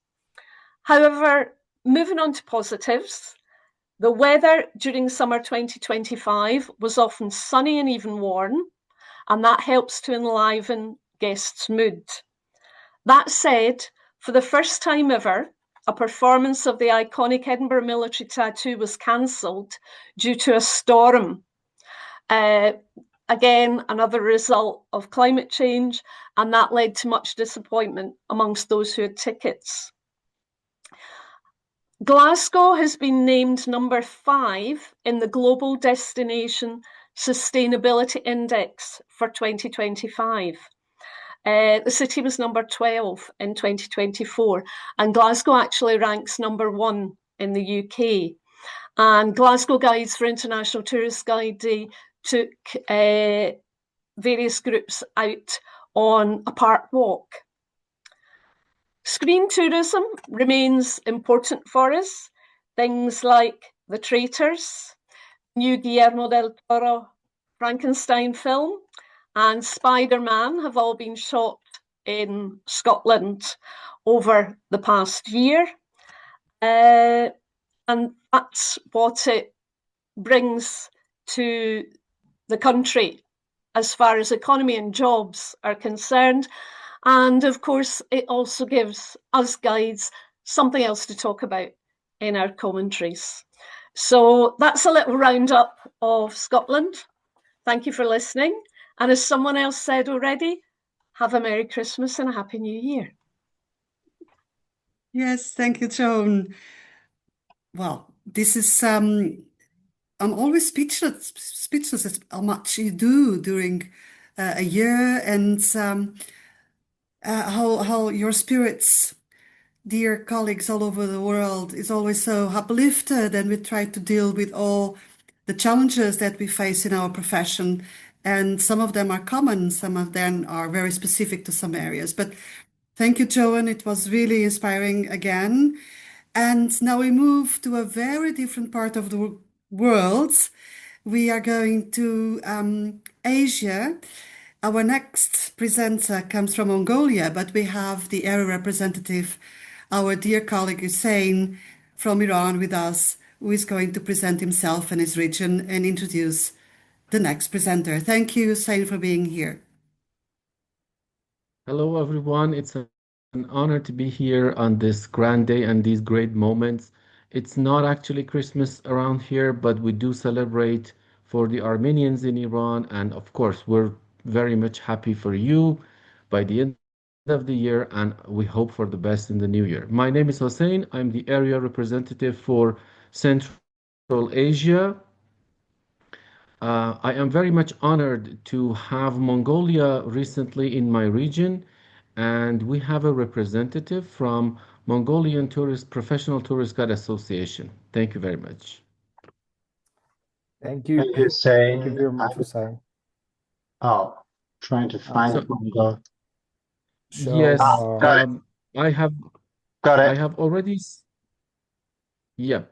However, moving on to positives, the weather during summer 2025 was often sunny and even warm, and that helps to enliven guests' mood. That said, for the first time ever, a performance of the iconic Edinburgh military tattoo was cancelled due to a storm. Again, another result of climate change, and that led to much disappointment amongst those who had tickets. Glasgow has been named number 5 in the Global Destination Sustainability Index for 2025. The city was number 12 in 2024, and Glasgow actually ranks number 1 in the UK. And Glasgow Guides for International Tourist Guide Day took various groups out on a park walk. Screen tourism remains important for us. Things like The Traitors, new Guillermo del Toro Frankenstein film, and Spider-Man have all been shot in Scotland over the past year. And that's what it brings to the country as far as economy and jobs are concerned. And of course, it also gives us guides something else to talk about in our commentaries. So that's a little roundup of Scotland. Thank you for listening. And as someone else said already, have a Merry Christmas and a Happy New Year. Yes, thank you, Joan. Well, this is, I'm always speechless at how much you do during a year, and how your spirits, dear colleagues all over the world, is always so uplifted, and we try to deal with all the challenges that we face in our profession. And some of them are common, some of them are very specific to some areas. But thank you, Joan. It was really inspiring again. And now we move to a very different part of the world. We are going to Asia. Our next presenter comes from Mongolia, but we have the area representative, our dear colleague Hussein from Iran with us, who is going to present himself and his region and introduce the next presenter. Thank you, Hussein, for being here. Hello, everyone. It's an honor to be here on this grand day and these great moments. It's not actually Christmas around here, but we do celebrate for the Armenians in Iran. And of course, we're very much happy for you by the end of the year, and we hope for the best in the new year. My name is Hossein. I'm the area representative for Central Asia. I am very much honored to have Mongolia recently in my region, and we have a representative from Mongolian Professional Tourist Guide Association. Thank you very much. Thank you. Thank you, Hussein. Thank you very much, Hussein. Oh, trying to find Mongo. So, Yes, got it. I have Got I it. have already yeah.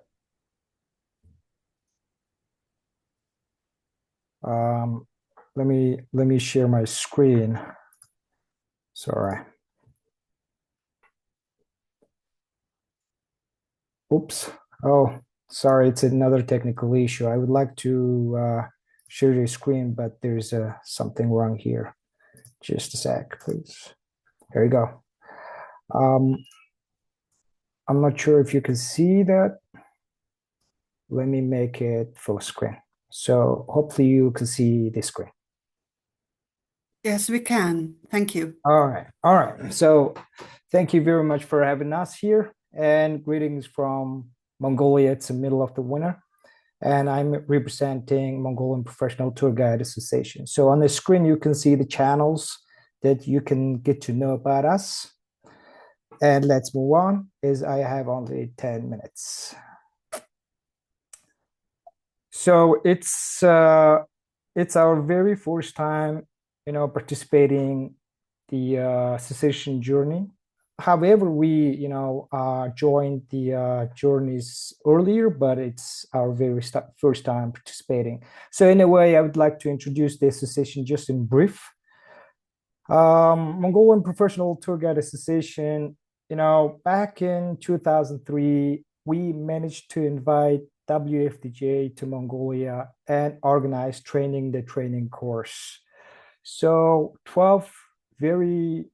let me share my screen. Sorry. Oops. Oh, sorry. It's another technical issue. I would like to share your screen, but there's something wrong here. Just a sec, please. There you go. I'm not sure if you can see that. Let me make it full screen. So hopefully you can see the screen. Yes, we can. Thank you. All right. All right. So thank you very much for having us here, and greetings from Mongolia. It's the middle of the winter, and I'm representing Mongolian Professional Tour Guide Association. So on the screen, you can see the channels that you can get to know about us. And let's move on, as I have only 10 minutes. So it's our very first time, participating the association journey. However, we, joined the journeys earlier, but it's our very first time participating. So in a way, I would like to introduce the association just in brief. Mongolian Professional Tour Guide Association, back in 2003, we managed to invite WFTGA to Mongolia and organize the training course. So 12 very,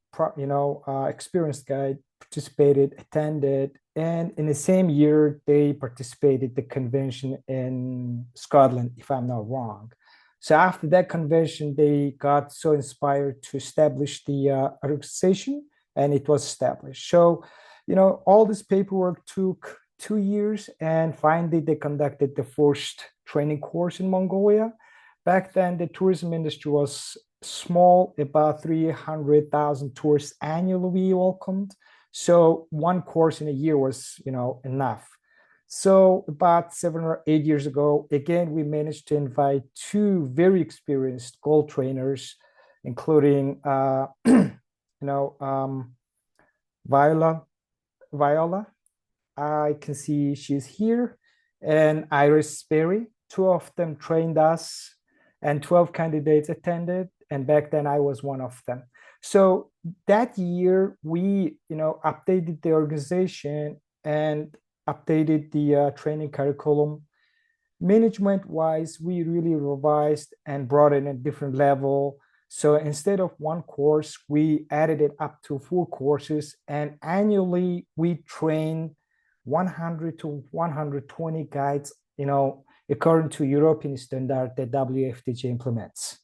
experienced guides participated, attended, and in the same year, they participated the convention in Scotland, if I'm not wrong. So after that convention, they got so inspired to establish the organization, and it was established. So, all this paperwork took 2 years, and finally they conducted the first training course in Mongolia. Back then, the tourism industry was small, about 300,000 tourists annually we welcomed. So one course in a year was, enough. So about 7 or 8 years ago, again, we managed to invite 2 very experienced gold trainers, including, Viola. I can see she's here, and Iris Berry. 2 of them trained us, and 12 candidates attended. And back then I was one of them. So that year we, updated the organization and updated the training curriculum. Management-wise, we really revised and brought in a different level. So instead of 1 course, we added it up to 4 courses, and annually we train 100 to 120 guides, according to European standard that WFTGA implements.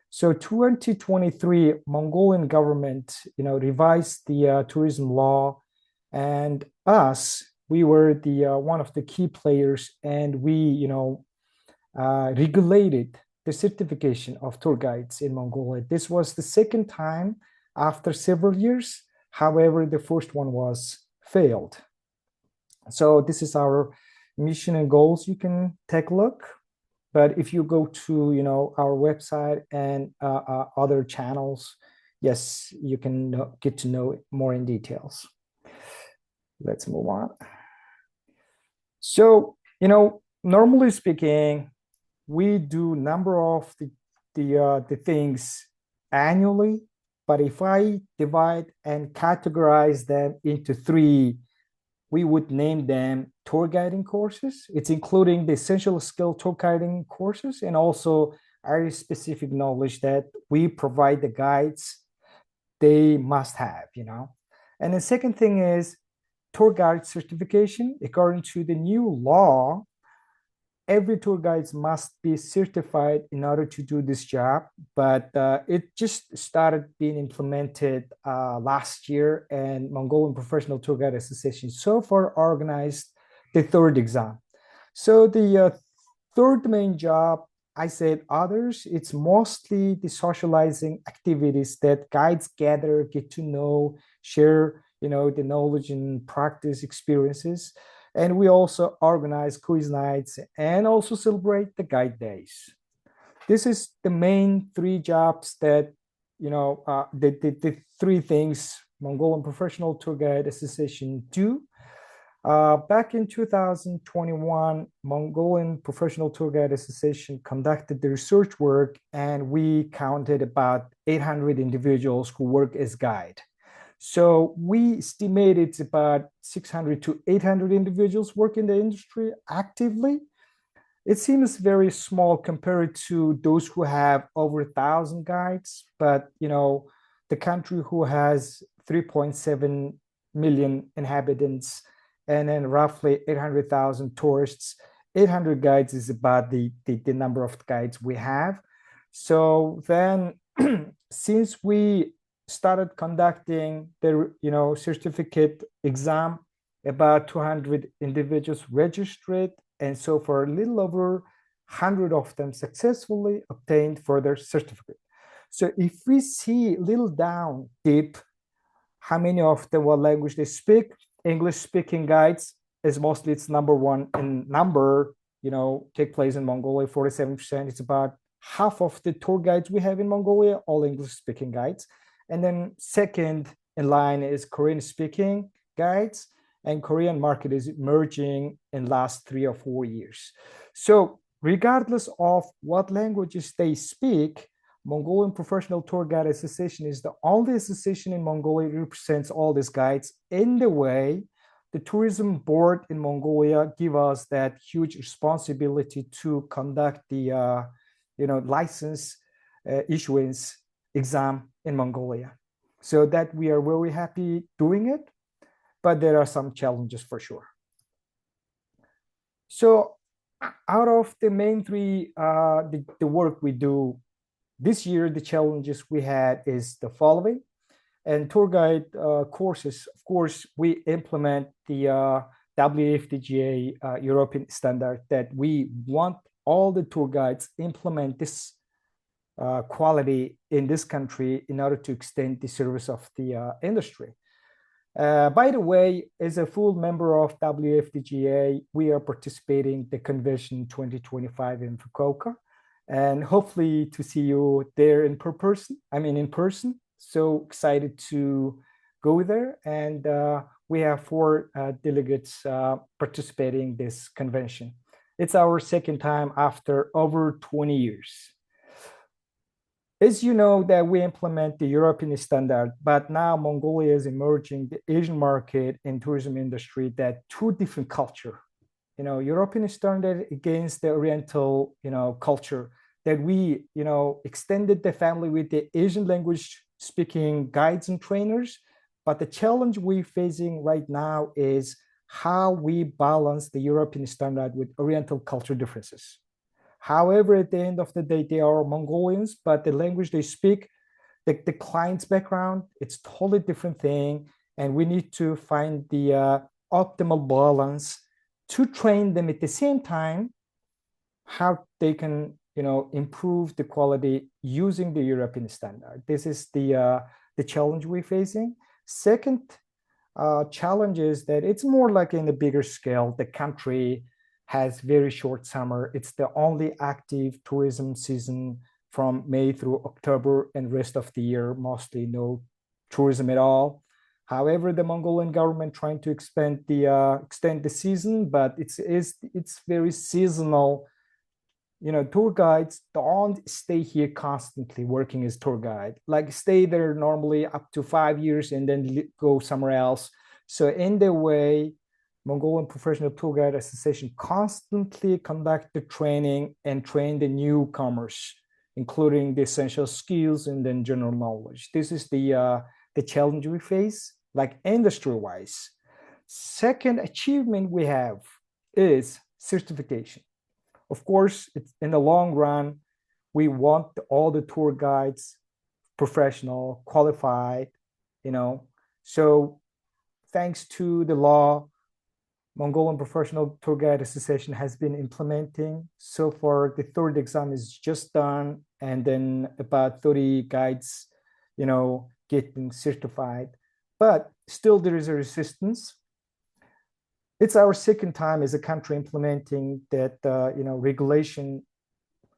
So 2023, Mongolian government, revised the tourism law, and we were the one of the key players, and we, regulated the certification of tour guides in Mongolia. This was the second time after several years. However, the first one was failed. So this is our mission and goals. You can take a look. But if you go to, our website and other channels, yes, you can get to know it more in details. Let's move on. So, normally speaking, we do a number of the things annually, but if I divide and categorize them into three, we would name them tour guiding courses. It's including the essential skill tour guiding courses and also area specific knowledge that we provide the guides they must have, you know. And the second thing is tour guide certification. According to the new law, every tour guide must be certified in order to do this job, but it just started being implemented last year, and Mongolian Professional Tour Guide Association so far organized the third exam. So the third main job, I said others, it's mostly the socializing activities that guides gather, get to know, share, you know, the knowledge and practice experiences. And we also organize quiz nights and also celebrate the guide days. This is the main three jobs that, you know, the three things Mongolian Professional Tour Guide Association do. Back in 2021, Mongolian Professional Tour Guide Association conducted the research work, and we counted about 800 individuals who work as guide. So we estimate it's about 600 to 800 individuals work in the industry actively. It seems very small compared to those who have over 1,000 guides, but you know, the country who has 3.7 million inhabitants and then roughly 800,000 tourists, 800 guides is about the number of guides we have. So then since we started conducting the certificate exam, about 200 individuals registered, and so for a little over 100 of them successfully obtained further certificate. So if we see a little down deep, how many of them, what language they speak, English speaking guides is mostly, it's number one in number, you know, take place in Mongolia, 47%. It's about half of the tour guides we have in Mongolia, all English speaking guides. And then second in line is Korean speaking guides, and Korean market is emerging in last 3 or 4 years. So regardless of what languages they speak, Mongolian Professional Tour Guide Association is the only association in Mongolia that represents all these guides in the way the tourism board in Mongolia give us that huge responsibility to conduct the license issuance exam in Mongolia. So that we are very happy doing it, but there are some challenges for sure. So out of the main three, the work we do this year, the challenges we had is the following. And tour guide courses, of course, we implement the WFTGA European standard that we want all the tour guides implement this quality in this country in order to extend the service of the industry. By the way, as a full member of WFTGA, we are participating the convention 2025 in Fukuoka, and hopefully to see you there in person. So excited to go there, and we have 4 delegates participating this convention. It's our second time after over 20 years. As you know, that we implement the European standard, but now Mongolia is emerging the Asian market and tourism industry, that 2 different culture, European standard against the Oriental, culture, that we, extended the family with the Asian language speaking guides and trainers. But the challenge we're facing right now is how we balance the European standard with Oriental culture differences. However, at the end of the day, they are Mongolians, but the language they speak, the client's background, it's totally different thing. And we need to find the optimal balance to train them at the same time, how they can, improve the quality using the European standard. This is the challenge we're facing. Second challenge is that it's more like in a bigger scale. The country has very short summer. It's the only active tourism season from May through October, and rest of the year, mostly no tourism at all. However, the Mongolian government trying to extend the season, but it's very seasonal, tour guides don't stay here constantly working as tour guide, like stay there normally up to 5 years and then go somewhere else. So in the way, Mongolian Professional Tour Guide Association constantly conduct the training and train the newcomers, including the essential skills and then general knowledge. This is the challenge we face, like industry-wise. Second achievement we have is certification. Of course, it's in the long run, we want all the tour guides professional, qualified, So thanks to the law, Mongolian Professional Tour Guide Association has been implementing. So far, the third exam is just done, and then about 30 guides, getting certified. But still, there is a resistance. It's our second time as a country implementing that, regulation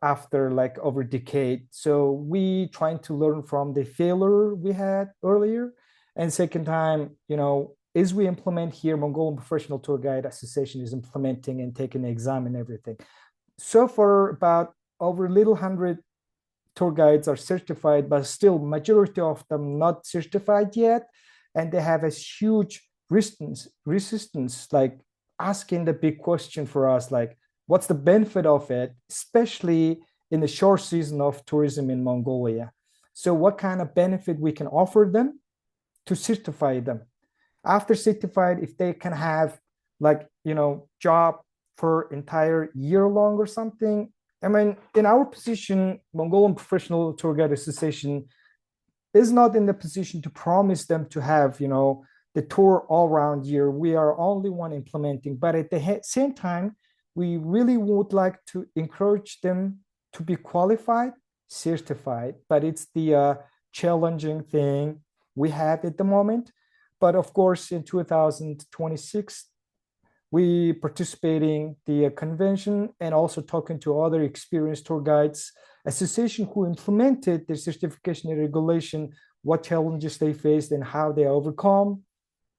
after like over a decade. So we trying to learn from the failure we had earlier, and second time, as we implement here, Mongolian Professional Tour Guide Association is implementing and taking the exam and everything. So far, about over 100 tour guides are certified, but still majority of them not certified yet. And they have a huge resistance, like asking the big question for us, like, what's the benefit of it, especially in the short season of tourism in Mongolia? So what kind of benefit we can offer them to certify them? After certified, if they can have job for entire year long or something. I mean, in our position, Mongolian Professional Tour Guide Association is not in the position to promise them to have, the tour all round year. We are only one implementing, but at the same time, we really would like to encourage them to be qualified, certified, but it's the challenging thing we have at the moment. But of course, in 2026, we participating the convention and also talking to other experienced tour guides association who implemented the certification and regulation, what challenges they faced and how they overcome.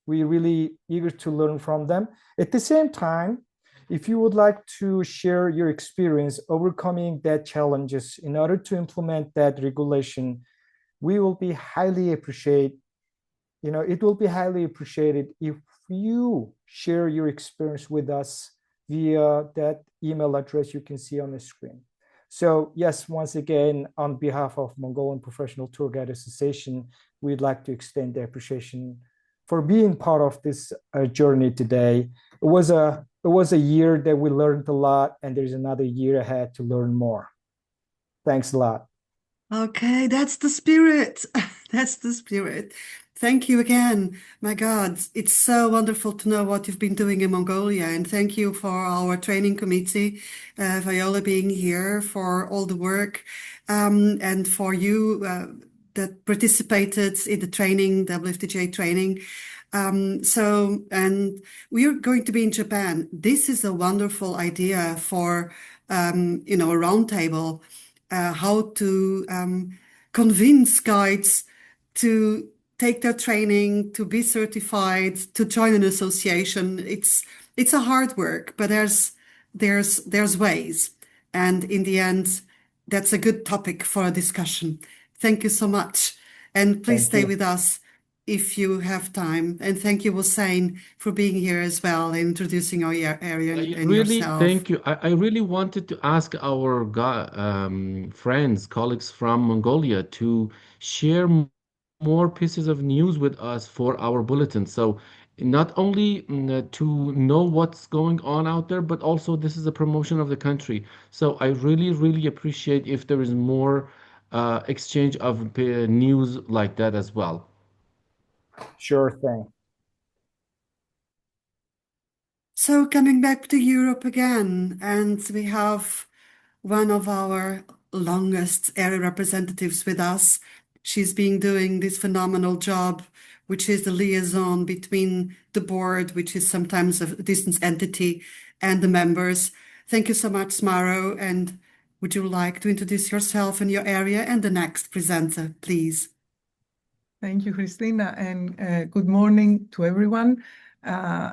We're really eager to learn from them. At the same time, if you would like to share your experience overcoming that challenges in order to implement that regulation, we will be highly appreciate. It will be highly appreciated if you share your experience with us via that email address you can see on the screen. So yes, once again, on behalf of Mongolian Professional Tour Guide Association, we'd like to extend the appreciation for being part of this journey today. It was a year that we learned a lot, and there's another year ahead to learn more. Thanks a lot. Okay, that's the spirit. That's the spirit. Thank you again. My God, it's so wonderful to know what you've been doing in Mongolia. And thank you for our training committee, Viola being here, for all the work, and for you that participated in the training, WFTGA training. And we are going to be in Japan. This is a wonderful idea for, a roundtable, how to convince guides to take their training, to be certified, to join an association. It's a hard work, but there's ways. And in the end, that's a good topic for a discussion. Thank you so much. And please stay with us if you have time. And thank you, Hussein, for being here as well, and introducing our area and really, yourself. thank you. I really wanted to ask our friends, colleagues from Mongolia to share more pieces of news with us for our bulletin. So not only to know what's going on out there, but also this is a promotion of the country. So I really, really appreciate if there is more exchange of news like that as well. Sure thing. So coming back to Europe again, and we have one of our longest area representatives with us. She's been doing this phenomenal job, which is the liaison between the board, which is sometimes a distance entity, and the members. Thank you so much, Smaro. And would you like to introduce yourself and your area and the next presenter, please? Thank you, Christina, and good morning to everyone.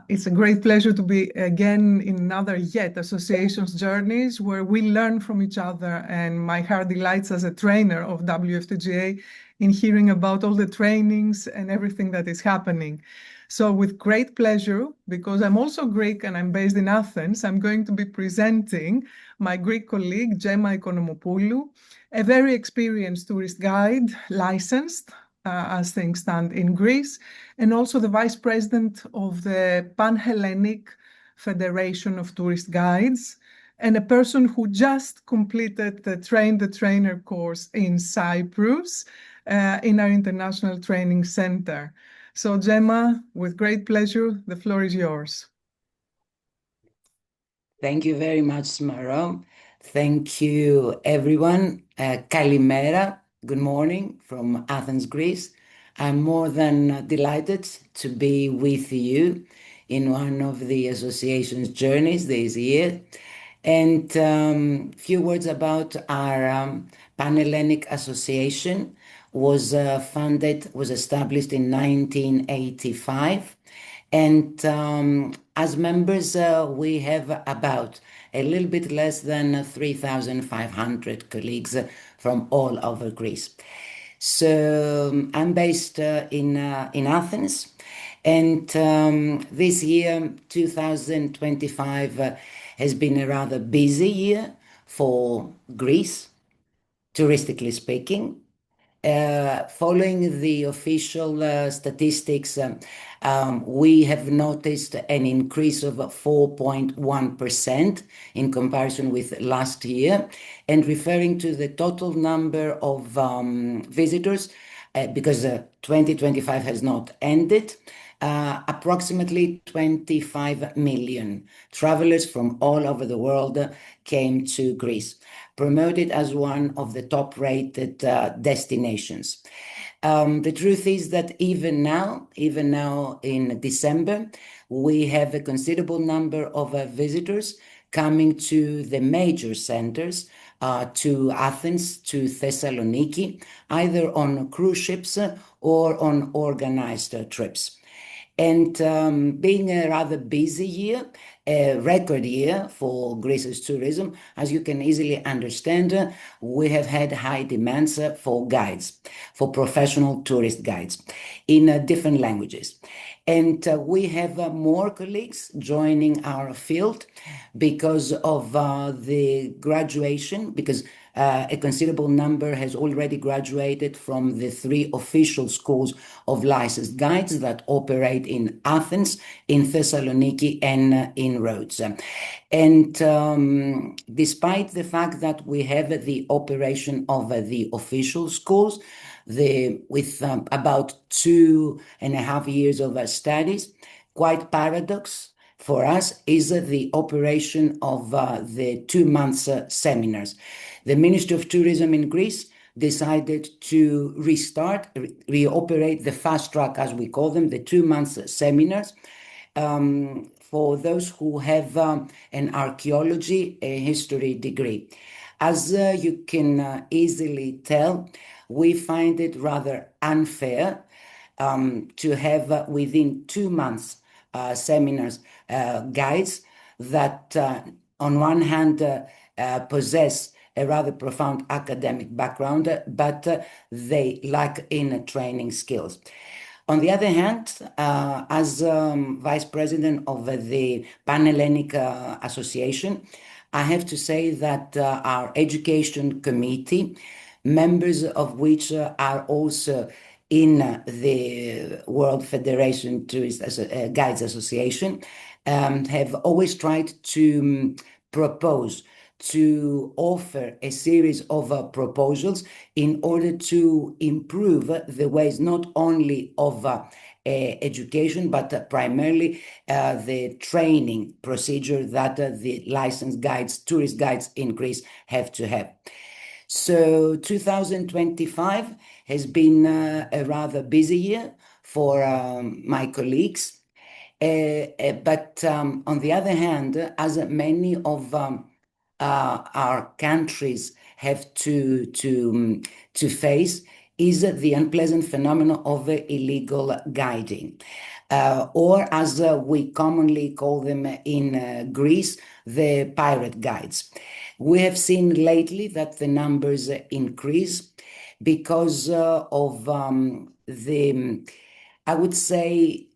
It's a great pleasure to be again in another yet association's journeys where we learn from each other, and my heart delights as a trainer of WFTGA in hearing about all the trainings and everything that is happening. So with great pleasure, because I'm also Greek and I'm based in Athens, I'm going to be presenting my Greek colleague, Gemma Economopoulou, a very experienced tourist guide, licensed as things stand in Greece, and also the vice president of the Panhellenic Federation of Tourist Guides, and a person who just completed the Train the Trainer course in Cyprus in our International Training Center. So Gemma, with great pleasure, the floor is yours. Thank you very much, Maro. Thank you, everyone. Kalimera, good morning from Athens, Greece. I'm more than delighted to be with you in one of the association's journeys this year. And a few words about our Panhellenic Association was established in 1985. And as members, we have about a little bit less than 3,500 colleagues from all over Greece. So I'm based in Athens, and this year, 2025, has been a rather busy year for Greece, touristically speaking. Following the official statistics, we have noticed an increase of 4.1% in comparison with last year. And referring to the total number of visitors, because 2025 has not ended, approximately 25 million travelers from all over the world came to Greece, promoted as one of the top-rated destinations. The truth is that even now in December, we have a considerable number of visitors coming to the major centers, to Athens, to Thessaloniki, either on cruise ships or on organized trips. And being a rather busy year, a record year for Greece's tourism, as you can easily understand, we have had high demands for guides, for professional tourist guides in different languages. And we have more colleagues joining our field because of the graduation, because a considerable number has already graduated from the 3 official schools of licensed guides that operate in Athens, in Thessaloniki, and in Rhodes. And despite the fact that we have the operation of the official schools, with about 2.5 years of studies, quite paradox for us is the operation of the 2 months seminars. The Ministry of Tourism in Greece decided to reoperate the fast track, as we call them, the 2 months seminars, for those who have an archaeology, a history degree. As you can easily tell, we find it rather unfair to have within 2 months seminars guides that on one hand possess a rather profound academic background, but they lack in training skills. On the other hand, as vice president of the Panhellenic Association, I have to say that our education committee, members of which are also in the World Federation Tourist Guides Association, have always tried to propose, to offer a series of proposals in order to improve the ways not only of education, but primarily the training procedure that the licensed guides, tourist guides in Greece have to have. So 2025 has been a rather busy year for my colleagues. But on the other hand, as many of our countries have to face, is the unpleasant phenomenon of illegal guiding, or as we commonly call them in Greece, the pirate guides. We have seen lately that the numbers increase because of I would say,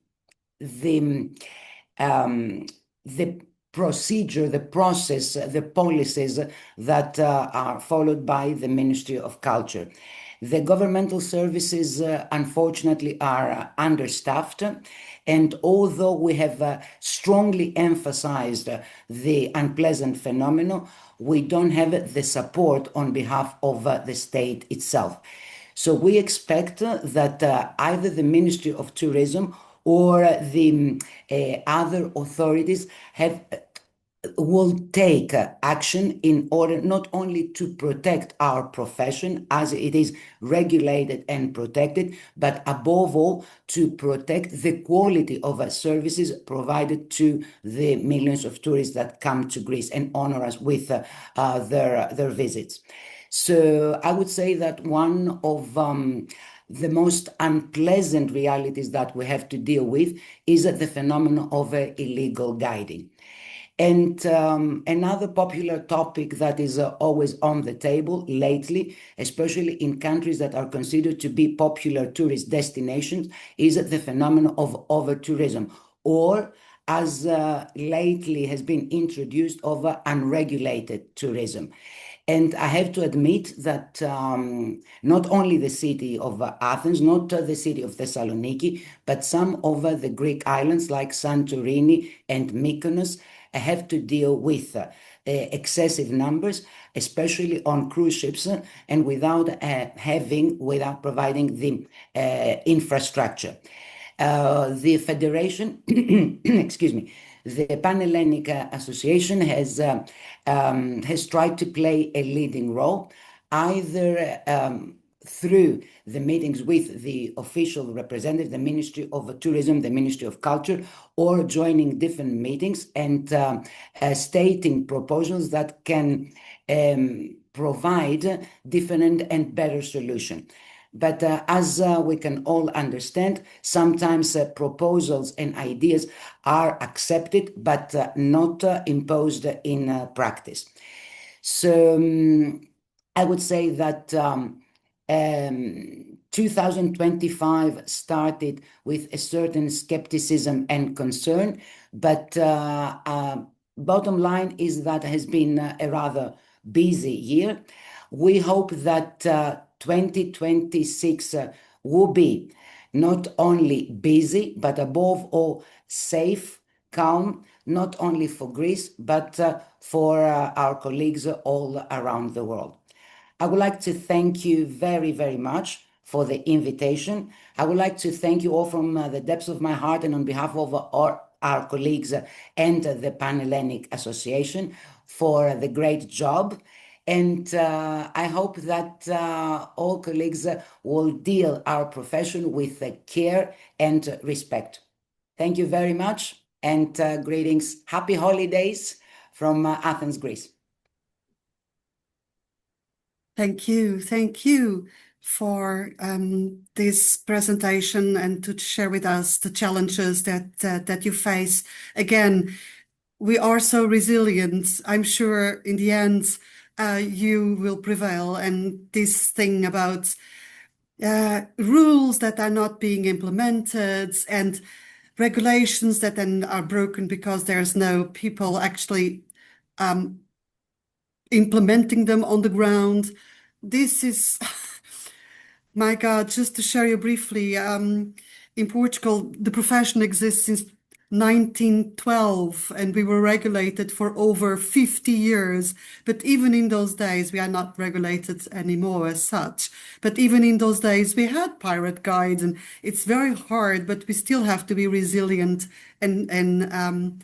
the procedure, the process, the policies that are followed by the Ministry of Culture. The governmental services, unfortunately, are understaffed. And although we have strongly emphasized the unpleasant phenomenon, we don't have the support on behalf of the state itself. So we expect that either the Ministry of Tourism or the other authorities will take action in order not only to protect our profession as it is regulated and protected, but above all to protect the quality of services provided to the millions of tourists that come to Greece and honor us with their visits. So I would say that one of the most unpleasant realities that we have to deal with is the phenomenon of illegal guiding. And another popular topic that is always on the table lately, especially in countries that are considered to be popular tourist destinations, is the phenomenon of over-tourism, or as lately has been introduced, of unregulated tourism. And I have to admit that not only the city of Athens, not the city of Thessaloniki, but some of the Greek islands like Santorini and Mykonos have to deal with excessive numbers, especially on cruise ships, and without providing the infrastructure. The federation, excuse me, the Panhellenic Association has tried to play a leading role, either through the meetings with the official representative, the Ministry of Tourism, the Ministry of Culture, or joining different meetings and stating proposals that can provide different and better solutions. But as we can all understand, sometimes proposals and ideas are accepted, but not imposed in practice. So I would say that 2025 started with a certain skepticism and concern, but bottom line is that it has been a rather busy year. We hope that 2026 will be not only busy, but above all safe, calm, not only for Greece, but for our colleagues all around the world. I would like to thank you very, very much for the invitation. I would like to thank you all from the depths of my heart and on behalf of our colleagues and the Panhellenic Association for the great job. And I hope that all colleagues will deal our profession with care and respect. Thank you very much, and greetings. Happy holidays from Athens, Greece. Thank you for this presentation and to share with us the challenges that you face. Again, we are so resilient. I'm sure in the end you will prevail. And this thing about rules that are not being implemented and regulations that then are broken because there's no people actually implementing them on the ground. This is, my God, just to share you briefly, in Portugal, the profession exists since 1912, and we were regulated for over 50 years. But even in those days, we are not regulated anymore as such. But even in those days, we had pirate guides, and it's very hard, but we still have to be resilient and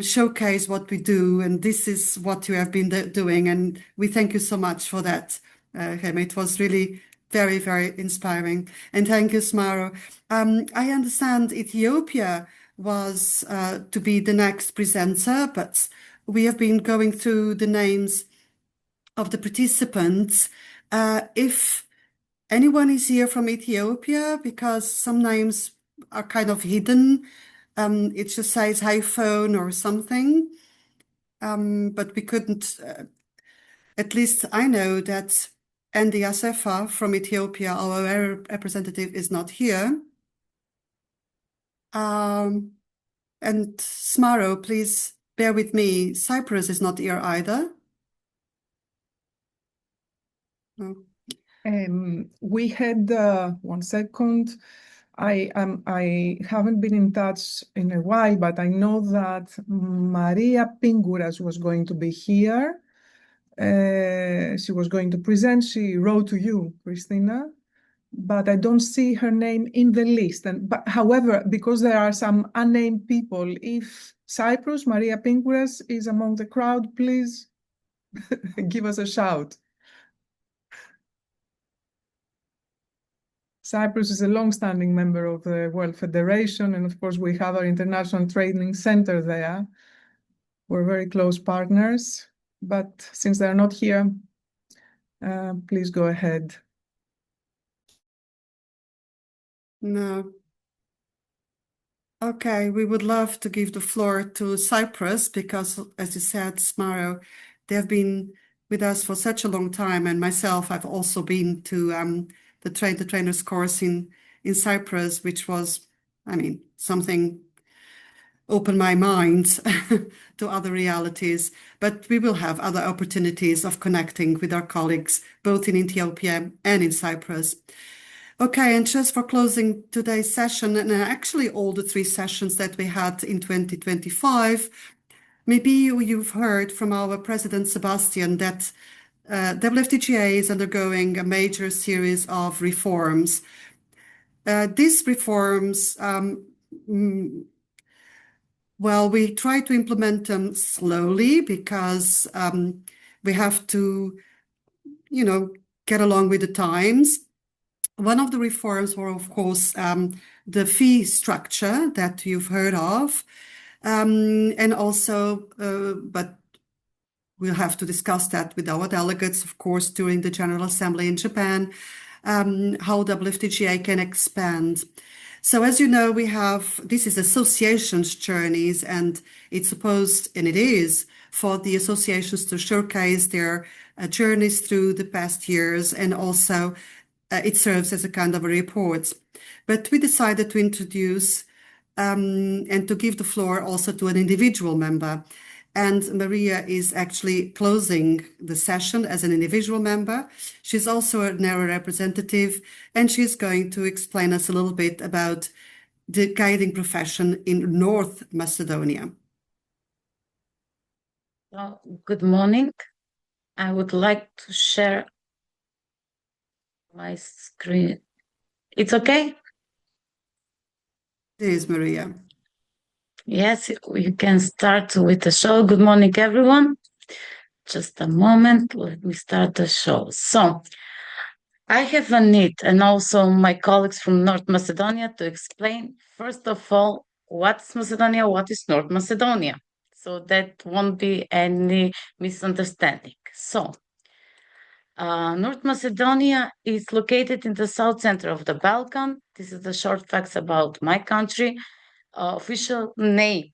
showcase what we do. And this is what you have been doing. And we thank you so much for that, Hema. It was really very, very inspiring. And thank you, Smaro. I understand Ethiopia was to be the next presenter, but we have been going through the names of the participants. If anyone is here from Ethiopia? Because some names are kind of hidden. It just says iPhone or something. But we couldn't, at least I know that Andy Asefa from Ethiopia, our representative, is not here. And Smaro, please bear with me. Cyprus is not here either. No. We had 1 second. I haven't been in touch in a while, but I know that Maria Pinguras was going to be here. She was going to present. She wrote to you, Christina, but I don't see her name in the list. But however, because there are some unnamed people, if Cyprus, Maria Pinguras is among the crowd, please give us a shout. Cyprus is a long-standing member of the World Federation, and of course we have our International Training Center there. We're very close partners, but since they're not here, please go ahead. No. Okay, we would love to give the floor to Cyprus because, as you said, Smaro, they have been with us for such a long time, and myself, I've also been to the trainers course in Cyprus, which was, I mean, something opened my mind to other realities. But we will have other opportunities of connecting with our colleagues, both in Ethiopia and in Cyprus. Okay, and just for closing today's session, and actually all the 3 sessions that we had in 2025, maybe you've heard from our president, Sebastian, that WFTGA is undergoing a major series of reforms. These reforms, well, we try to implement them slowly because we have to, get along with the times. One of the reforms were, of course, the fee structure that you've heard of, and also, but we'll have to discuss that with our delegates, of course, during the General Assembly in Japan, how WFTGA can expand. So as you know, this is associations journeys, and it's supposed, and it is, for the associations to showcase their journeys through the past years, and also it serves as a kind of a report. But we decided to introduce and to give the floor also to an individual member. And Maria is actually closing the session as an individual member. She's also an area representative, and she's going to explain us a little bit about the guiding profession in North Macedonia. Well, good morning. I would like to share my screen. It's okay? It is, Maria. Yes, we can start with the show. Good morning, everyone. Just a moment. Let me start the show. So, I have a need, and also my colleagues from North Macedonia, to explain, first of all, what's Macedonia, what is North Macedonia, so that won't be any misunderstanding. So, North Macedonia is located in the south center of the Balkan. This is the short facts about my country. Official name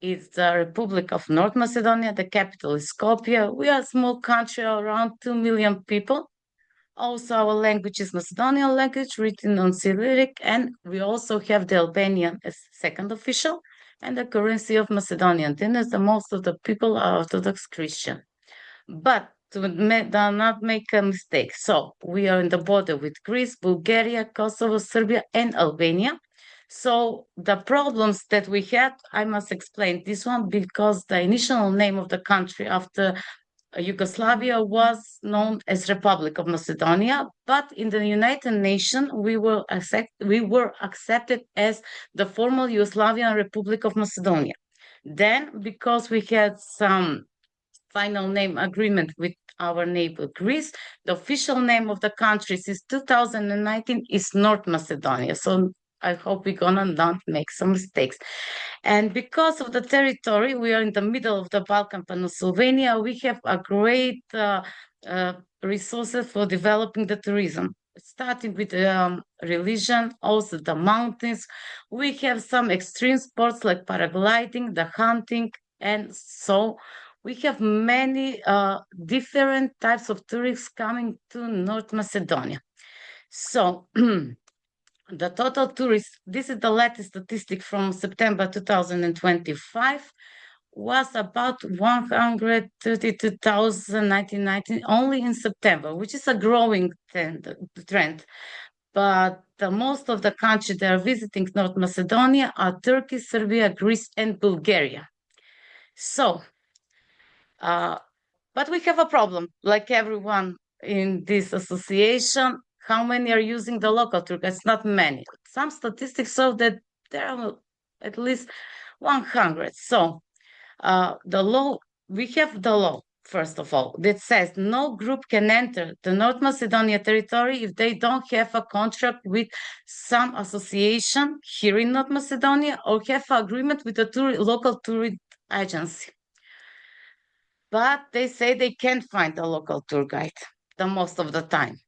is the Republic of North Macedonia. The capital is Skopje. We are a small country, around 2 million people. Also, our language is Macedonian language, written on Cyrillic, and we also have the Albanian as second official, and the currency of Macedonian dinar. Most of the people are Orthodox Christian. But do not make a mistake. So we are in the border with Greece, Bulgaria, Kosovo, Serbia, and Albania. So the problems that we had, I must explain this one, because the initial name of the country after Yugoslavia was known as Republic of Macedonia, but in the United Nations we were accepted as the formal Yugoslavian Republic of Macedonia. Then, because we had some final name agreement with our neighbor Greece, the official name of the country since 2019 is North Macedonia. So I hope we're gonna not make some mistakes. And because of the territory, we are in the middle of the Balkan Slovenia. We have a great resources for developing the tourism. starting with religion, also the mountains. We have some extreme sports like paragliding, the hunting, and so we have many different types of tourists coming to North Macedonia. So the total tourists, this is the latest statistic from September 2025, was about 132,019 only in September, which is a growing trend. But most of the countries that are visiting North Macedonia are Turkey, Serbia, Greece, and Bulgaria. So, but we have a problem, like everyone in this association. How many are using the local tour guides? Not many. Some statistics show that there are at least 100. So we have the law, first of all, that says no group can enter the North Macedonia territory if they don't have a contract with some association here in North Macedonia or have an agreement with a local tourist agency. But they say they can't find a local tour guide the most of the time.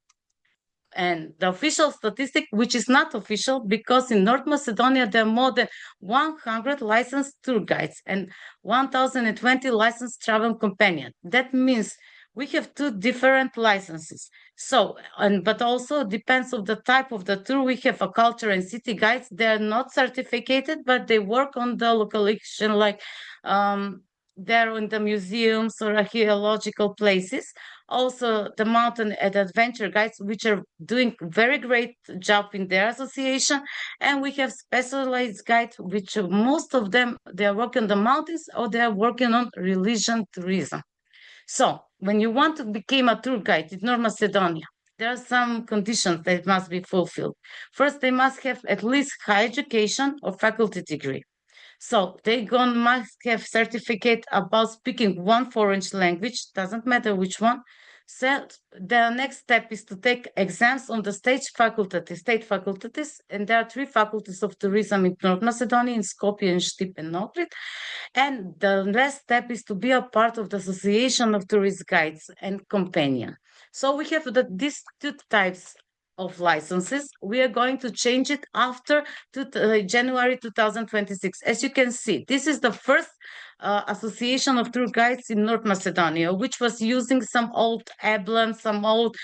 And the official statistic, which is not official, because in North Macedonia, there are more than 100 licensed tour guides and 1,020 licensed travel companions. That means we have two different licenses. So, but also depends on the type of the tour. We have a culture and city guides. They're not certificated, but they work on the location, like they're in the museums or archaeological places. Also, the mountain and adventure guides, which are doing very great job in their association. And we have specialized guides, which most of them, they are working on the mountains or they are working on religion tourism. So when you want to become a tour guide in North Macedonia, there are some conditions that must be fulfilled. First, they must have at least higher education or faculty degree. So they must have certificate about speaking one foreign language, doesn't matter which one. So the next step is to take exams on the state faculties, and there are 3 faculties of tourism in North Macedonia, in Skopje, and Štip, and Ohrid. And the last step is to be a part of the Association of Tourist Guides and Companion. So we have these 2 types of licenses. We are going to change it after January 2026. As you can see, this is the first association of tour guides in North Macedonia, which was using some old emblems, some old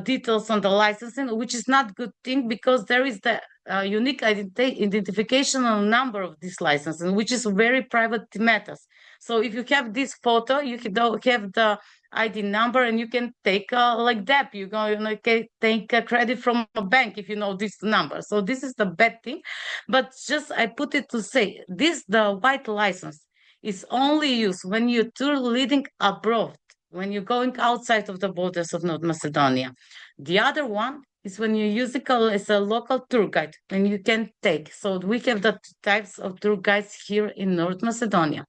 details on the licensing, which is not a good thing because there is the unique identification number of this license, which is very private matters. So if you have this photo, you have the ID number, and you can take like that. You're going to take a credit from a bank if you know this number. So this is the bad thing. But just I put it to say, the white license is only used when you're tour leading abroad, when you're going outside of the borders of North Macedonia. The other one is when you use it as a local tour guide, and you can take. So we have the 2 types of tour guides here in North Macedonia.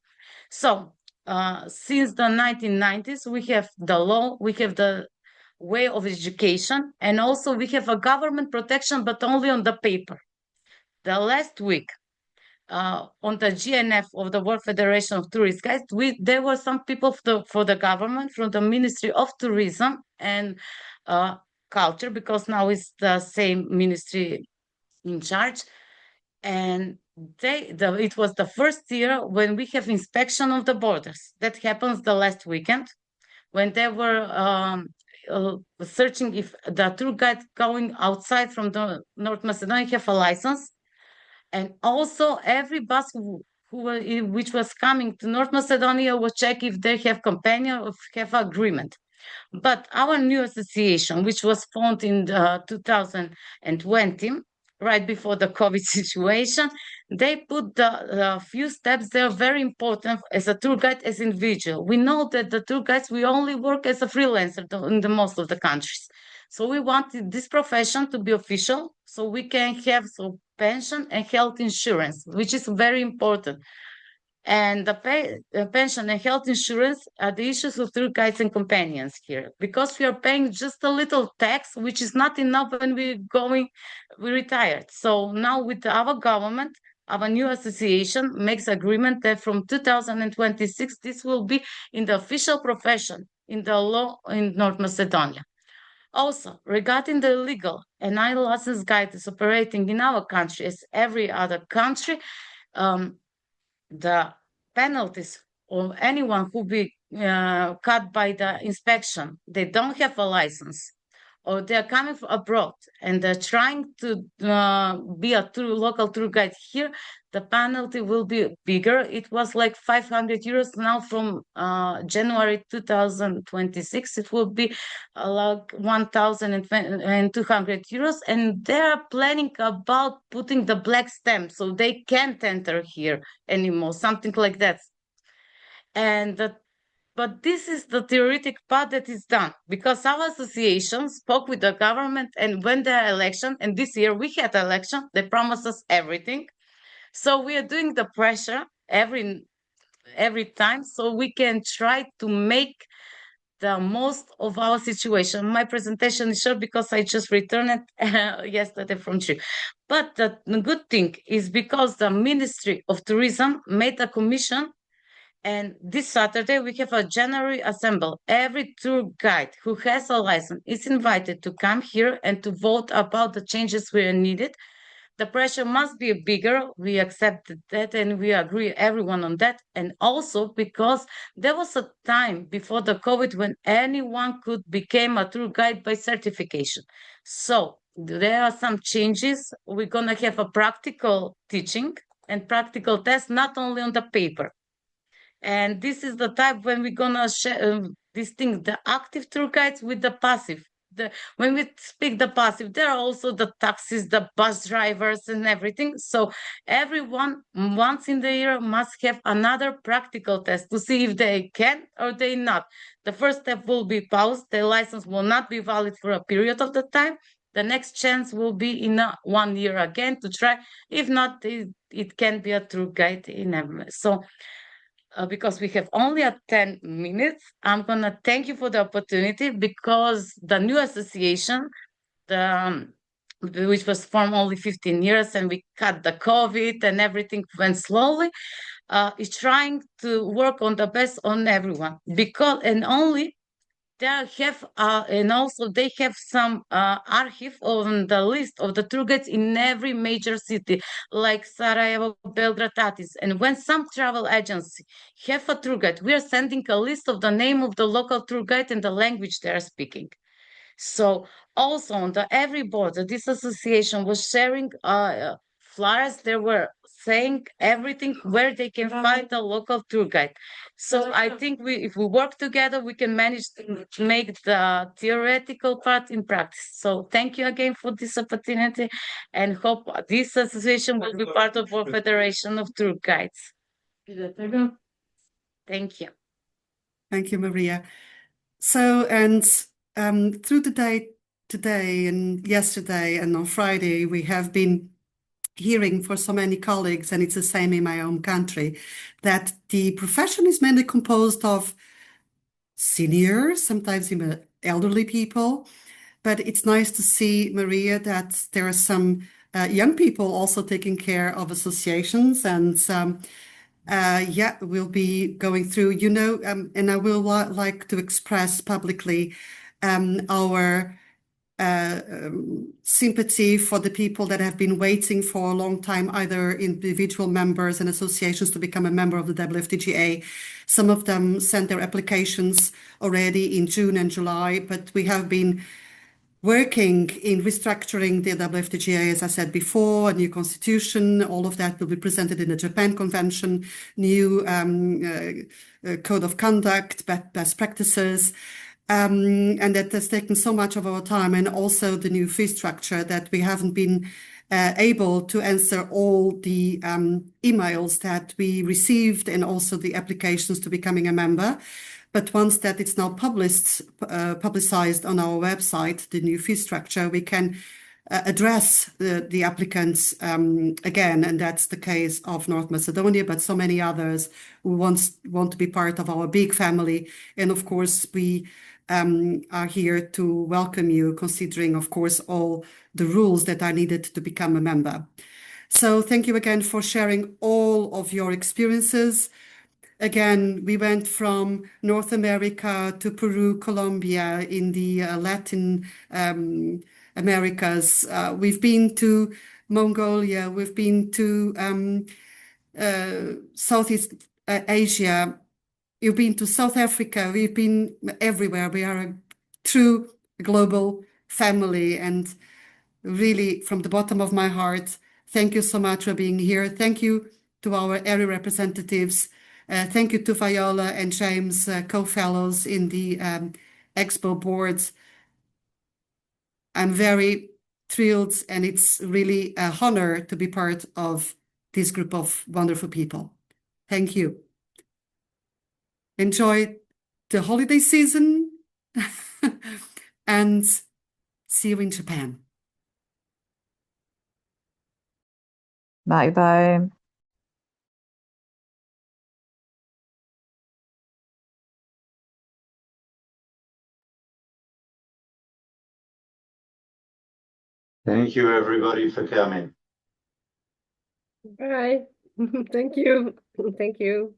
So since the 1990s, we have the law, we have the way of education, and also we have a government protection, but only on the paper. The last week, on the GNF of the World Federation of Tourist Guides, there were some people for the government, from the Ministry of Tourism and Culture, because now it's the same ministry in charge. And it was the first year when we have inspection of the borders. That happens the last weekend, when they were searching if the tour guide going outside from the North Macedonia have a license. And also every bus which was coming to North Macedonia will check if they have companion or have agreement. But our new association, which was formed in 2020, right before the COVID situation, they put the few steps that are very important as a tour guide, as individual. We know that the tour guides, we only work as a freelancer in the most of the countries. So we wanted this profession to be official, so we can have pension and health insurance, which is very important. And the pension and health insurance are the issues of tour guides and companions here, because we are paying just a little tax, which is not enough when we retired. So now with our government, our new association makes agreement that from 2026, this will be in the official profession in the law in North Macedonia. Also, regarding the legal and license guide is operating in our country as every other country, the penalties of anyone who be cut by the inspection, they don't have a license, or they're coming from abroad and they're trying to be a local tour guide here, the penalty will be bigger. It was like 500 euros. Now from January 2026, it will be like 1,200 euros. And they're planning about putting the black stamp so they can't enter here anymore, something like that. But this is the theoretic part that is done, because our association spoke with the government, and when the election, and this year we had election, they promised us everything. So we are doing the pressure every time so we can try to make the most of our situation. My presentation is short because I just returned yesterday from trip. But the good thing is because the Ministry of Tourism made a commission. And this Saturday, we have a January assembly. Every tour guide who has a license is invited to come here and to vote about the changes we are needed. The pressure must be bigger. We accepted that and we agree everyone on that. And also because there was a time before the COVID when anyone could become a tour guide by certification. So there are some changes. We're going to have a practical teaching and practical test, not only on the paper. And this is the type when we're gonna share distinct the active tour guides with the passive. When we speak the passive, there are also the taxis, the bus drivers, and everything. So everyone once in the year must have another practical test to see if they can or they not. The first step will be paused. The license will not be valid for a period of the time. The next chance will be in 1 year again to try. If not, it can be a tour guide in every. So. Because we have only 10 minutes, I'm going to thank you for the opportunity, because the new association, which was formed only 15 years and we cut the COVID and everything went slowly, is trying to work on the best on everyone. And only they have, and also they have some archive on the list of the tour guides in every major city, like Sarajevo, Belgrade, Athens. And when some travel agency have a tour guide, we are sending a list of the name of the local tour guide and the language they are speaking. So also on the every board, this association was sharing flyers. They were saying everything where they can find a local tour guide. So I think if we work together, we can manage to make the theoretical part in practice. So thank you again for this opportunity, and hope this association will be part of our Federation of Tour Guides. Thank you. Thank you, Maria. So, and through the day today and yesterday and on Friday, we have been hearing for so many colleagues, and it's the same in my own country, that the profession is mainly composed of seniors, sometimes even elderly people. But it's nice to see, Maria, that there are some young people also taking care of associations, and yeah, we'll be going through, and I will like to express publicly our sympathy for the people that have been waiting for a long time, either individual members and associations to become a member of the WFTGA. Some of them sent their applications already in June and July, but we have been working in restructuring the WFTGA, as I said before, a new constitution. All of that will be presented in the Japan Convention, new code of conduct, best practices. And that has taken so much of our time, and also the new fee structure, that we haven't been able to answer all the emails that we received, and also the applications to becoming a member. But once that it's now publicized on our website, the new fee structure, we can address the applicants again, and that's the case of North Macedonia, but so many others who want to be part of our big family. And of course, we are here to welcome you, considering, of course, all the rules that are needed to become a member. So thank you again for sharing all of your experiences. again, we went from North America to Peru, Colombia, in the Latin Americas. We've been to Mongolia, we've been to Southeast Asia, you've been to South Africa, we've been everywhere. We are a true global family, and really, from the bottom of my heart, thank you so much for being here. Thank you to our area representatives. Thank you to Viola and James, co-fellows in the Expo boards. I'm very thrilled, and it's really a honor to be part of this group of wonderful people. Thank you. Enjoy the holiday season and see you in Japan. Bye bye. Thank you, everybody, for coming. Bye. Thank you. Thank you.